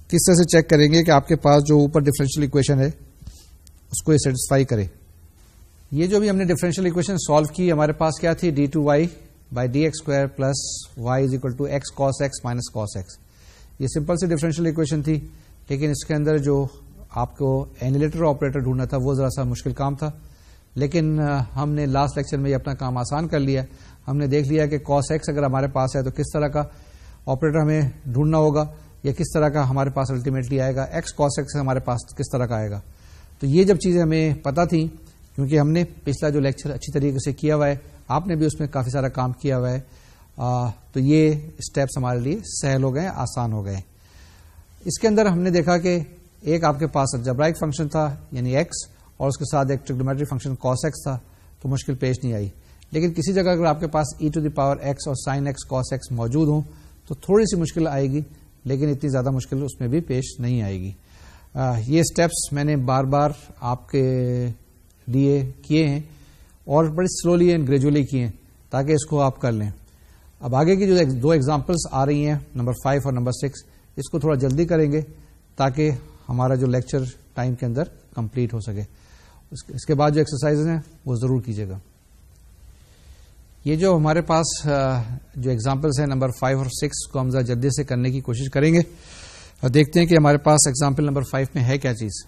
کس طرح سے چیک کریں گے کہ آپ کے پاس جو اوپر ڈفرینشیل ایکویشن ہے اس کو یہ سیٹسفائی کرے. یہ جو بھی ہم نے ڈفرینشیل ایکویشن سالو کی, ہمارے پاس کیا تھی, d2y by d x square plus y is equal to x cos x minus cos x. یہ سمپل سی ڈفرینشیل ایکویشن تھی, لیکن اس کے اندر جو آپ کو اینیلیٹر آپریٹر ڈھونڈنا تھا وہ ذرا سا مشکل کام تھا. لیکن ہم نے لاسٹ لیکچر میں یہ اپنا کام آسان کر لیا. ہم نے دیکھ لیا کہ کاس ایکس اگر ہمارے پاس ہے تو کس طرح کا آپریٹر ہمیں ڈھونڈنا ہوگا, یا کس طرح کا ہمارے پاس الٹیمیٹلی آئے گا, ایکس کاس ایکس ہمارے پاس کس طرح کا آئے گا. تو یہ جب چیزیں ہمیں پتہ تھیں, کیونکہ ہم نے پچھلا جو لیکچر اچھی طریقے سے کیا ہوا ہے, آپ نے بھی اس میں کافی سارا کام کیا ہوا ہے, تو یہ اسٹیپس ہمارے لیے سہل ہو گئے, آسان ہو گئے. اس کے اندر ہم نے دیکھا کہ ایک آپ کے پاس الجبرائک فنکشن تھا یعنی ایکس, اور اس کے ساتھ ایک ٹریگنومیٹرک فنکشن کاس ایکس تھا, تو مشکل پیش نہیں آئی. لیکن کسی جگہ اگر آپ کے پاس ای ٹو دی پاور ایکس اور سائن ایکس کاس ایکس موجود ہوں تو تھوڑی سی مشکل آئے گی, لیکن اتنی زیادہ مشکل اس میں بھی پیش نہیں آئے گی. یہ اسٹیپس میں نے بار بار آپ کے لیے کیے ہیں, اور بڑی سلولی اینڈ گریجولی کیے ہیں تاکہ اس کو آپ کر لیں. اب آگے کی جو 2 ایگزامپلس آ رہی ہیں, نمبر 5 اور نمبر 6, اس کو تھوڑا جلدی کریں گے تاکہ ہمارا جو لیکچر ٹائم کے اندر کمپلیٹ ہو سکے. اس کے بعد جو ایکسرسائز ہیں وہ ضرور کیجیے گا. یہ جو ہمارے پاس جو ایگزامپلس ہیں نمبر 5 اور 6 کو ہم ذرا جلدی سے کرنے کی کوشش کریں گے, اور دیکھتے ہیں کہ ہمارے پاس ایگزامپل نمبر 5 میں ہے کیا چیز.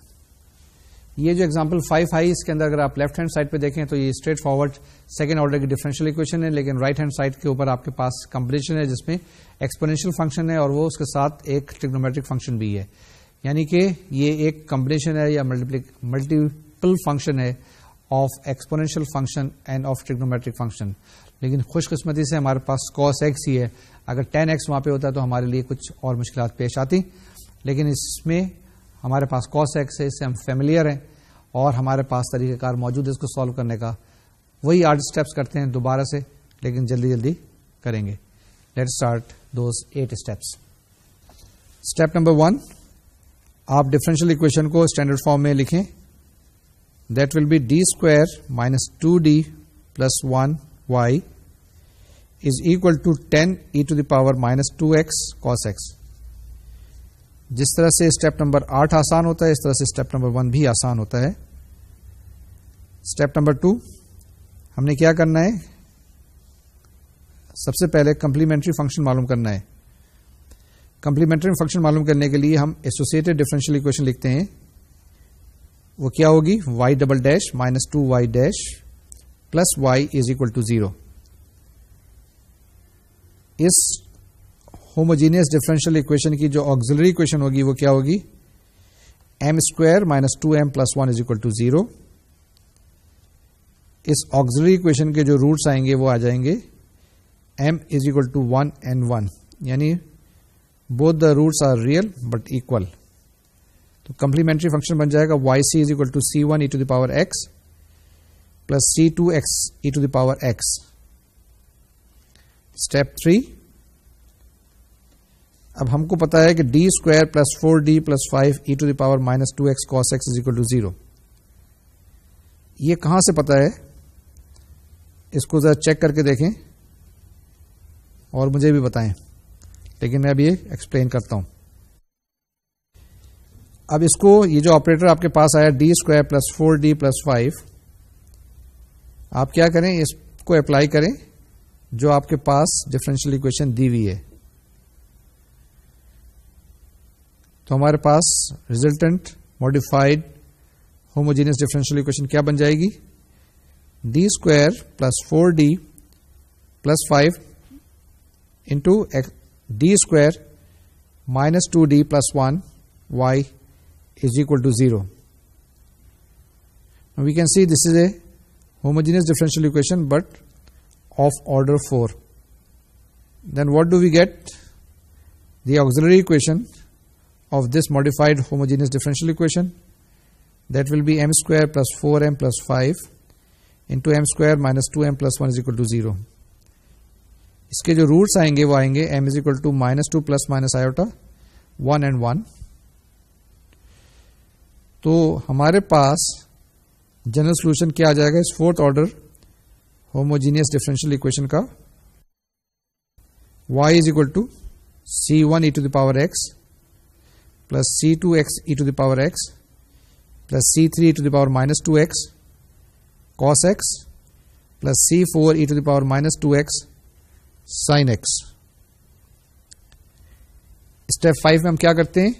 یہ جو ایگزامپل 5 آئی, اس کے اندر اگر آپ لیفٹ ہینڈ سائڈ پہ دیکھیں تو یہ اسٹریٹ فارورڈ سیکنڈ آرڈر کی ڈفرینشیل ایکویشن ہے, لیکن رائٹ ہینڈ سائڈ کے اوپر آپ کے پاس کمپٹیشن ہے جس میں ایکسپونینشیل فنکشن ہے اور وہ اس کے ساتھ ایک ٹریگنومیٹرک فنکشن بھی ہے. یعنی کہ یہ ایک کمبینیشن ہے یا ملٹیپل فنکشن ہے of exponential function and of trigonometric function. لیکن خوش قسمتی سے ہمارے پاس cos x ہی ہے. اگر tan x وہاں پہ ہوتا تو ہمارے لیے کچھ اور مشکلات پیش آتی, لیکن اس میں ہمارے پاس cos x ہے, اس سے ہم فیملیئر ہیں اور ہمارے پاس طریقہ کار موجود ہے اس کو سالو کرنے کا. وہی 8 اسٹیپس کرتے ہیں دوبارہ سے, لیکن جلدی جلدی کریں گے. Let start those 8 steps. Step number 1, آپ ڈفرینشیل ایکویشن کو اسٹینڈرڈ فارم میں لکھیں. That will B D square minus 2d plus 1y is equal to 10 e to the power minus 2x cos x. جس طرح سے اسٹیپ نمبر 8 آسان ہوتا ہے, اس طرح سے اسٹیپ نمبر 1 بھی آسان ہوتا ہے. اسٹیپ نمبر 2, ہم نے کیا کرنا ہے, سب سے پہلے کمپلیمنٹری فنکشن معلوم کرنا ہے. کمپلیمنٹری فنکشن معلوم کرنے کے لیے ہم ایسوسیٹڈ ڈفرینشیل ایکویشن لکھتے ہیں. وہ کیا ہوگی, y double dash minus 2y dash plus y is equal to 0. اس ہوموجینئس ڈفرینشیل ایکویشن کی جو آکسیلری ایکویشن ہوگی وہ کیا ہوگی, m square minus 2m plus 1 is equal to 0. اس آکسیلری ایکویشن کے جو روٹس آئیں گے وہ آ جائیں گے m is equal to 1 and 1, یعنی both the roots are real but equal. تو کمپلیمنٹری فنکشن بن جائے گا y c is equal to c1 e to the power x plus c2 x e to the power x. Step 3, اب ہم کو پتا ہے کہ d square plus 4d plus 5 e to the power minus 2x cos x is equal to 0. یہ کہاں سے پتا ہے, اس کو ذرا چیک کر کے دیکھیں اور مجھے بھی بتائیں, لیکن میں اب یہ ایکسپلین کرتا ہوں. اب اس کو, یہ جو آپریٹر آپ کے پاس آیا D square plus 4d plus 5, آپ کیا کریں, اس کو اپلائی کریں جو آپ کے پاس ڈفرینشیل ایکویشن دی ہوئی ہے. تو ہمارے پاس resultant modified homogeneous differential equation کیا بن جائے گی, d square plus 4d plus 5 into d square minus 2d plus 1 y is equal to 0. Now we can see this is a homogeneous differential equation but of order 4. Then what do we get? The auxiliary equation of this modified homogeneous differential equation, that will be m square plus 4m plus 5 into m square minus 2m plus 1 is equal to 0. اس کے جو roots آئیں گے وہ آئیں گے m is equal to minus 2 plus minus iota 1 and 1. تو ہمارے پاس general solution کیا آ جائے گا اس fourth order homogeneous differential equation کا, y is equal to C1 e to the power x plus C2x e to the power x plus C3 e to the power minus 2x cos x plus C4 e to the power minus 2x sin x. Step 5 میں ہم کیا کرتے ہیں؟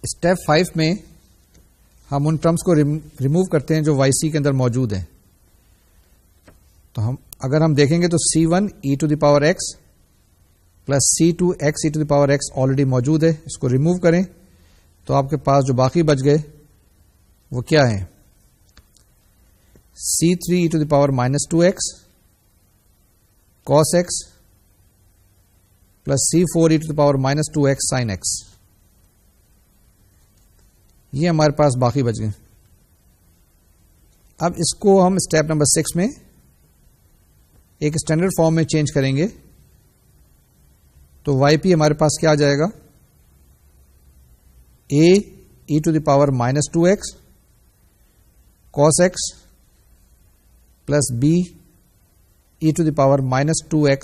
Step 5 میں ہم in terms کو remove کرتے ہیں جو وائی سی کے اندر موجود ہیں. تو اگر ہم دیکھیں گے تو C1 e to the power x plus C2x e to the power x already موجود ہے. اس کو ریموو کریں تو آپ کے پاس جو باقی بچ گئے وہ کیا ہیں؟ C3 e to the power minus 2x cos x plus C4 e to the power minus 2x sin x. یہ ہمارے پاس باقی بچ گئے. اب اس کو ہم اسٹیپ نمبر 6 میں ایک اسٹینڈرڈ فارم میں چینج کریں گے تو وائی پی ہمارے پاس کیا آ جائے گا؟ A e to the power minus 2x cos x plus b e to the power minus 2x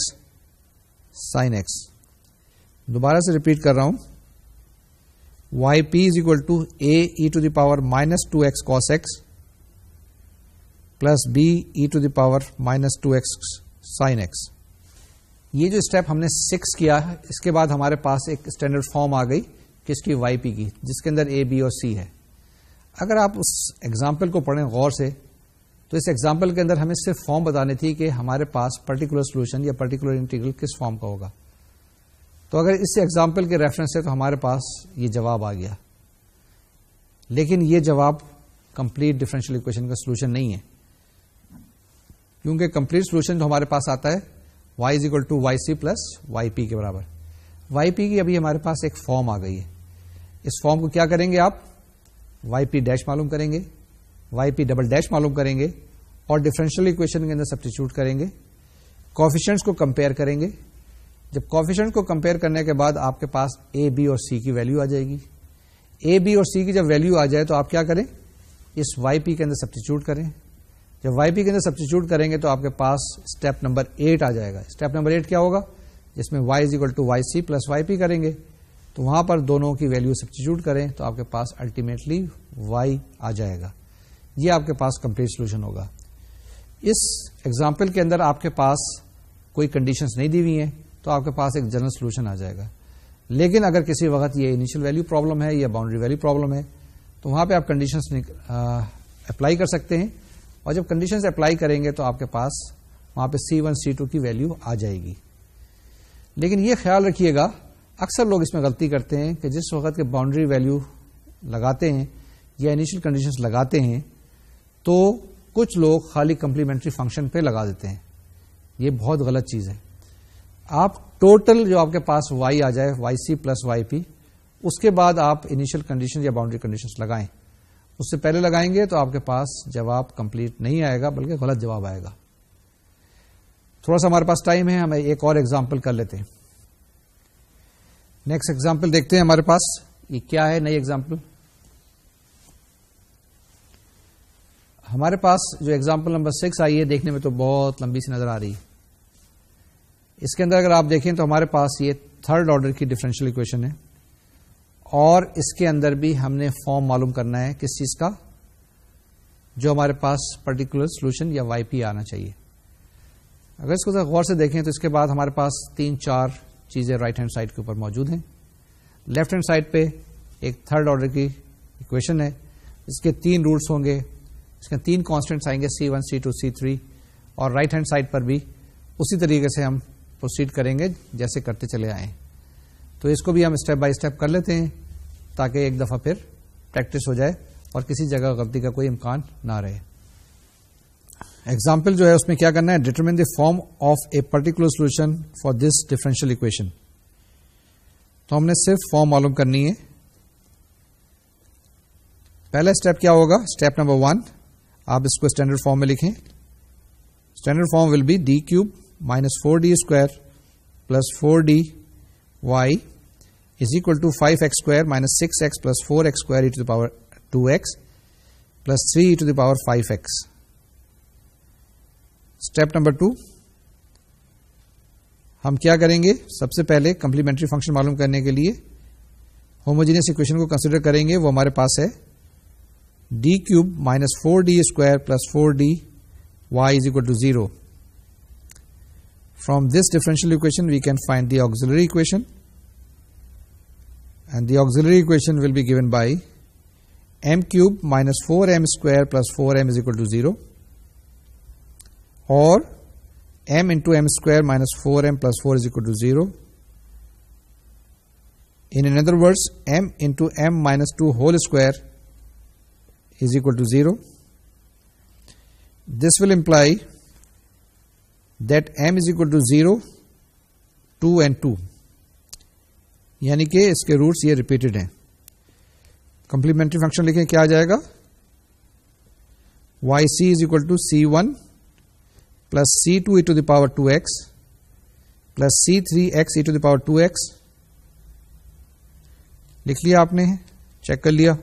sin x. دوبارہ سے ریپیٹ کر رہا ہوں. Y p is equal to a e to the power minus 2x cos x plus b e to the power minus 2x sin x. یہ جو step ہم نے 6 کیا ہے اس کے بعد ہمارے پاس ایک اسٹینڈرڈ فارم آ گئی کس کی؟ وائی پی کی، جس کے اندر اے بی اور سی ہے. اگر آپ اس ایگزامپل کو پڑھیں غور سے تو اس ایگزامپل کے اندر ہمیں صرف فارم بتانی تھی کہ ہمارے پاس پرٹیکولر سولوشن یا پرٹیکولر انٹیگرل کس فارم کا ہوگا. تو اگر اس ایگزامپل کے ریفرنس سے تو ہمارے پاس یہ جواب آ گیا، لیکن یہ جواب کمپلیٹ ڈفرینشیل اکویشن کا سولوشن نہیں ہے، کیونکہ کمپلیٹ سولوشن جو ہمارے پاس آتا ہے y is equal to y c plus y p کے برابر. وائی پی کی ابھی ہمارے پاس ایک فارم آ گئی ہے. اس فارم کو کیا کریں گے آپ؟ وائی پی ڈیش معلوم کریں گے، وائی پی ڈبل ڈیش معلوم کریں گے اور ڈفرینشیل اکویشن کے اندر سبسٹیچیوٹ کریں گے. کوفیشنٹس کو کمپیئر کریں گے. جب کوفیشنٹ کو کمپیئر کرنے کے بعد آپ کے پاس اے بی اور سی کی ویلیو آ جائے گی. اے بی اور سی کی جب ویلیو آ جائے تو آپ کیا کریں؟ اس وائی پی کے اندر سبسٹیچیوٹ کریں. جب وائی پی کے اندر سبسٹیچیوٹ کریں گے تو آپ کے پاس اسٹیپ نمبر 8 آ جائے گا. اسٹیپ نمبر 8 کیا ہوگا؟ جس میں y is equal to y c plus y p کریں گے. تو وہاں پر دونوں کی ویلیو سبسٹیچیوٹ کریں تو آپ کے پاس الٹیمیٹلی y آ جائے گا. یہ آپ کے پاس کمپلیٹ سولوشن ہوگا. اس ایگزامپل کے اندر آپ کے پاس کوئی کنڈیشنز نہیں دی ہوئی ہیں تو آپ کے پاس ایک جنرل سولوشن آ جائے گا. لیکن اگر کسی وقت یہ انیشیل ویلیو پرابلم ہے یا باؤنڈری ویلیو پرابلم ہے تو وہاں پہ آپ کنڈیشنز اپلائی کر سکتے ہیں، اور جب کنڈیشنز اپلائی کریں گے تو آپ کے پاس وہاں پہ C1 C2 کی ویلیو آ جائے گی. لیکن یہ خیال رکھیے گا اکثر لوگ اس میں غلطی کرتے ہیں کہ جس وقت کے باؤنڈری ویلیو لگاتے ہیں یا انیشیل کنڈیشنز لگاتے ہیں تو کچھ لوگ خالی کمپلیمنٹری فنکشن پہ لگا دیتے ہیں. یہ بہت غلط چیز ہے. آپ ٹوٹل جو آپ کے پاس y آ جائے وائی سی پلس وائی پی، اس کے بعد آپ انیشیل کنڈیشن یا باؤنڈری کنڈیشنز لگائیں. اس سے پہلے لگائیں گے تو آپ کے پاس جواب کمپلیٹ نہیں آئے گا بلکہ غلط جواب آئے گا. تھوڑا سا ہمارے پاس ٹائم ہے، ہم ایک اور ایگزامپل کر لیتے ہیں. نیکسٹ ایگزامپل دیکھتے ہیں ہمارے پاس یہ کیا ہے. نئی ایگزامپل ہمارے پاس جو ایگزامپل نمبر 6 آئی ہے دیکھنے میں تو بہت لمبی سی نظر آ رہی ہے. اس کے اندر اگر آپ دیکھیں تو ہمارے پاس یہ تھرڈ آرڈر کی ڈفرینشیل اکویشن ہے اور اس کے اندر بھی ہم نے فارم معلوم کرنا ہے کس چیز کا؟ جو ہمارے پاس پرٹیکولر سولوشن یا وائی پی آنا چاہیے. اگر اس کو غور سے دیکھیں تو اس کے بعد ہمارے پاس 3-4 چیزیں رائٹ ہینڈ سائڈ کے اوپر موجود ہیں. لیفٹ ہینڈ سائڈ پہ ایک تھرڈ آرڈر کی اکویشن ہے اس کے 3 رولس ہوں گے، اس کے 3 کانسٹنٹس آئیں گے C1 C2 C3، اور رائٹ ہینڈ سائڈ پر بھی اسی طریقے سے ہم پروسیڈ کریں گے جیسے کرتے چلے آئیں. تو اس کو بھی ہم اسٹیپ بائی اسٹیپ کر لیتے ہیں تاکہ ایک دفعہ پھر پریکٹس ہو جائے اور کسی جگہ غلطی کا کوئی امکان نہ رہے. ایگزامپل جو ہے اس میں کیا کرنا ہے؟ Determine the form of a particular solution for this differential equation. تو ہم نے صرف فارم معلوم کرنی ہے. پہلا اسٹیپ کیا ہوگا؟ اسٹیپ نمبر 1 آپ اس کو اسٹینڈرڈ فارم میں لکھیں. Standard form will be d cube minus 4d square plus 4d y is equal to 5x square minus 6x plus 4x square e to the power 2x plus 3 e to the power 5x. Step number 2, ہم کیا کریں گے؟ سب سے پہلے complementary function معلوم کرنے کے لیے ہوموجینس اکویشن کو کنسیڈر کریں گے. وہ ہمارے پاس ہے d cube minus 4d square plus 4d y is equal to 0. From this differential equation we can find the auxiliary equation, and the auxiliary equation will be given by m cube minus 4m square plus 4m is equal to 0, or m into m square minus 4m plus 4 is equal to 0. In other words, m into m minus 2 whole square is equal to 0. This will imply that m is equal to 0, 2 and 2, یعنی کہ اس کے roots یہ repeated ہیں. Complementary function لکھیں کیا آ جائے گا؟ yc is equal to c1 plus c2 e to the power 2x plus c3x e to the power 2x. لکھ لیا آپ نے، چیک کر لیا.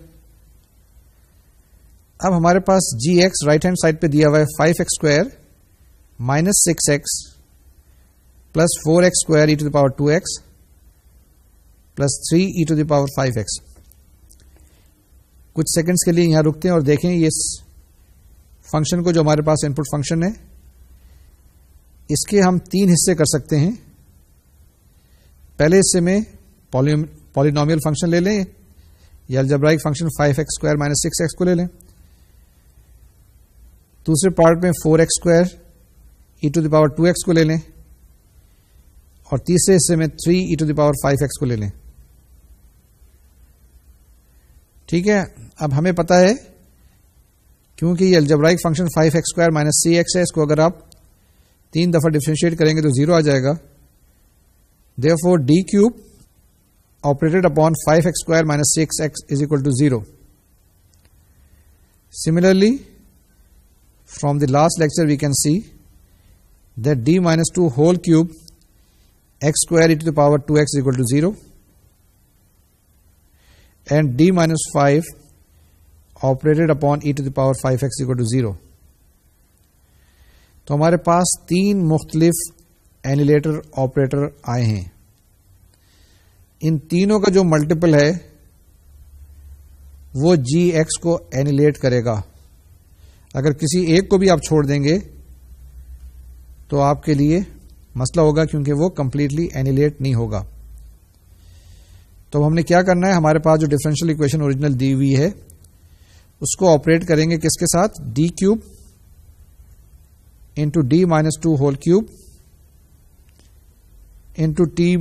اب ہمارے پاس جی ایکس رائٹ ہینڈ سائڈ پہ دیا ہوا ہے 5x square minus 6x plus 4x square e to the power 2x plus 3 e to the power 5x. کچھ سیکنڈز کے لیے یہاں رکتے ہیں اور دیکھیں یہ فنکشن کو جو ہمارے پاس ان پٹ فنکشن ہے اس کے ہم 3 حصے کر سکتے ہیں. پہلے حصے میں پالینومیل فنکشن لے لیں یا algebraic function 5x square minus 6x کو لے لیں. دوسرے پارٹ میں 4x square e to the power 2x کو لے لیں اور تیسرے حصے میں 3 ای ٹو دی پاور 5x کو لے لیں. ٹھیک ہے. اب ہمیں پتا ہے کیونکہ یہ algebraic function 5x square minus 3x ہے، اس کو اگر آپ 3 دفعہ ڈفرینشیٹ کریں گے تو 0 آ جائے گا. Therefore d cube operated upon 5x square minus 6x is equal to 0. Similarly, from the last lecture we can see that d minus 2 whole cube x square e to the power 2x is equal to 0, and d minus 5 operated upon e to the power 5x is equal to 0. تو ہمارے پاس 3 مختلف annihilator operator آئے ہیں. ان تینوں کا جو multiple ہے وہ جی ایکس کو اینیلیٹ کرے گا. اگر کسی ایک کو بھی آپ چھوڑ دیں گے تو آپ کے لیے مسئلہ ہوگا کیونکہ وہ کمپلیٹلی اینیلیٹ نہیں ہوگا. تو ہم نے کیا کرنا ہے؟ ہمارے پاس جو ڈفرینشیل اکویشن اوریجنل دی ہوئی ہے اس کو آپریٹ کریں گے کس کے ساتھ؟ D cube into d minus 2 whole cube into d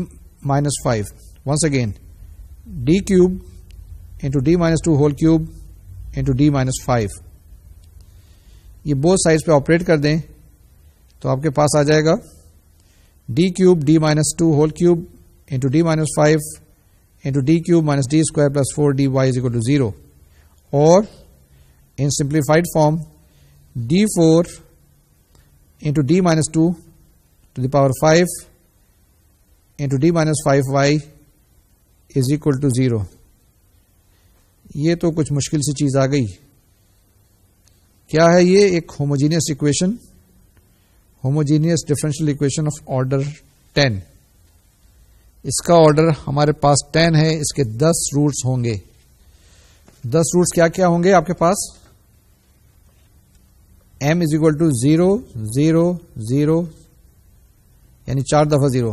minus 5. Once again d cube into d minus 2 whole cube into d minus 5. یہ بہت سائڈ پہ آپریٹ کر دیں تو آپ کے پاس آ جائے گا d cube d minus 2 whole cube into d minus 5 into d cube minus d square plus 4 d y is equal to 0, اور in simplified form d 4 into d minus 2 to the power 5 into d minus 5 y is equal to 0. یہ تو کچھ مشکل سی چیز آ گئی. کیا ہے یہ؟ ایک homogeneous equation, homogeneous differential equation of order 10. اس کا آرڈر ہمارے پاس 10 ہے. اس کے 10 روٹس ہوں گے. 10 روٹس کیا کیا ہوں گے آپ کے پاس؟ m از اکول ٹو 0 0 0 یعنی 4 دفعہ 0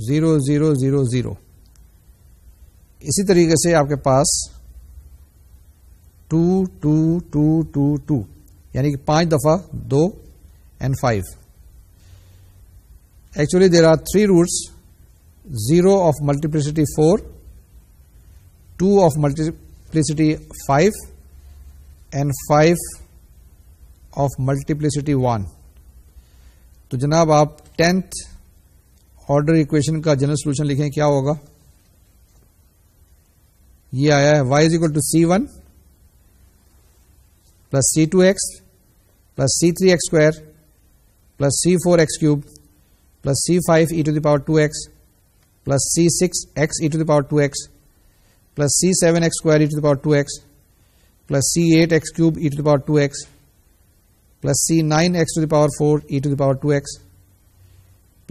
0 0 0 0. اسی طریقے سے آپ کے پاس 2 2 2 2 2 یعنی کہ 5 دفعہ 2 and 5. Actually there are 3 roots: 0 of multiplicity 4, 2 of multiplicity 5 and 5 of multiplicity 1. تو جناب آپ 10th آرڈر ایکویشن کا جنرل سولوشن لکھیں. کیا ہوگا؟ یہ آیا ہے y is equal to c1 plus c2x plus c3x square plus c4x cube plus c5 e to the power 2x plus c6x e to the power 2x plus c7x square e to the power 2x plus c8x cube e to the power 2x plus c9x to the power 4 e to the power 2x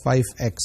5x।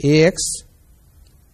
ax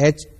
h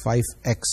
5x।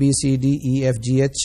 B C D E F G H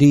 D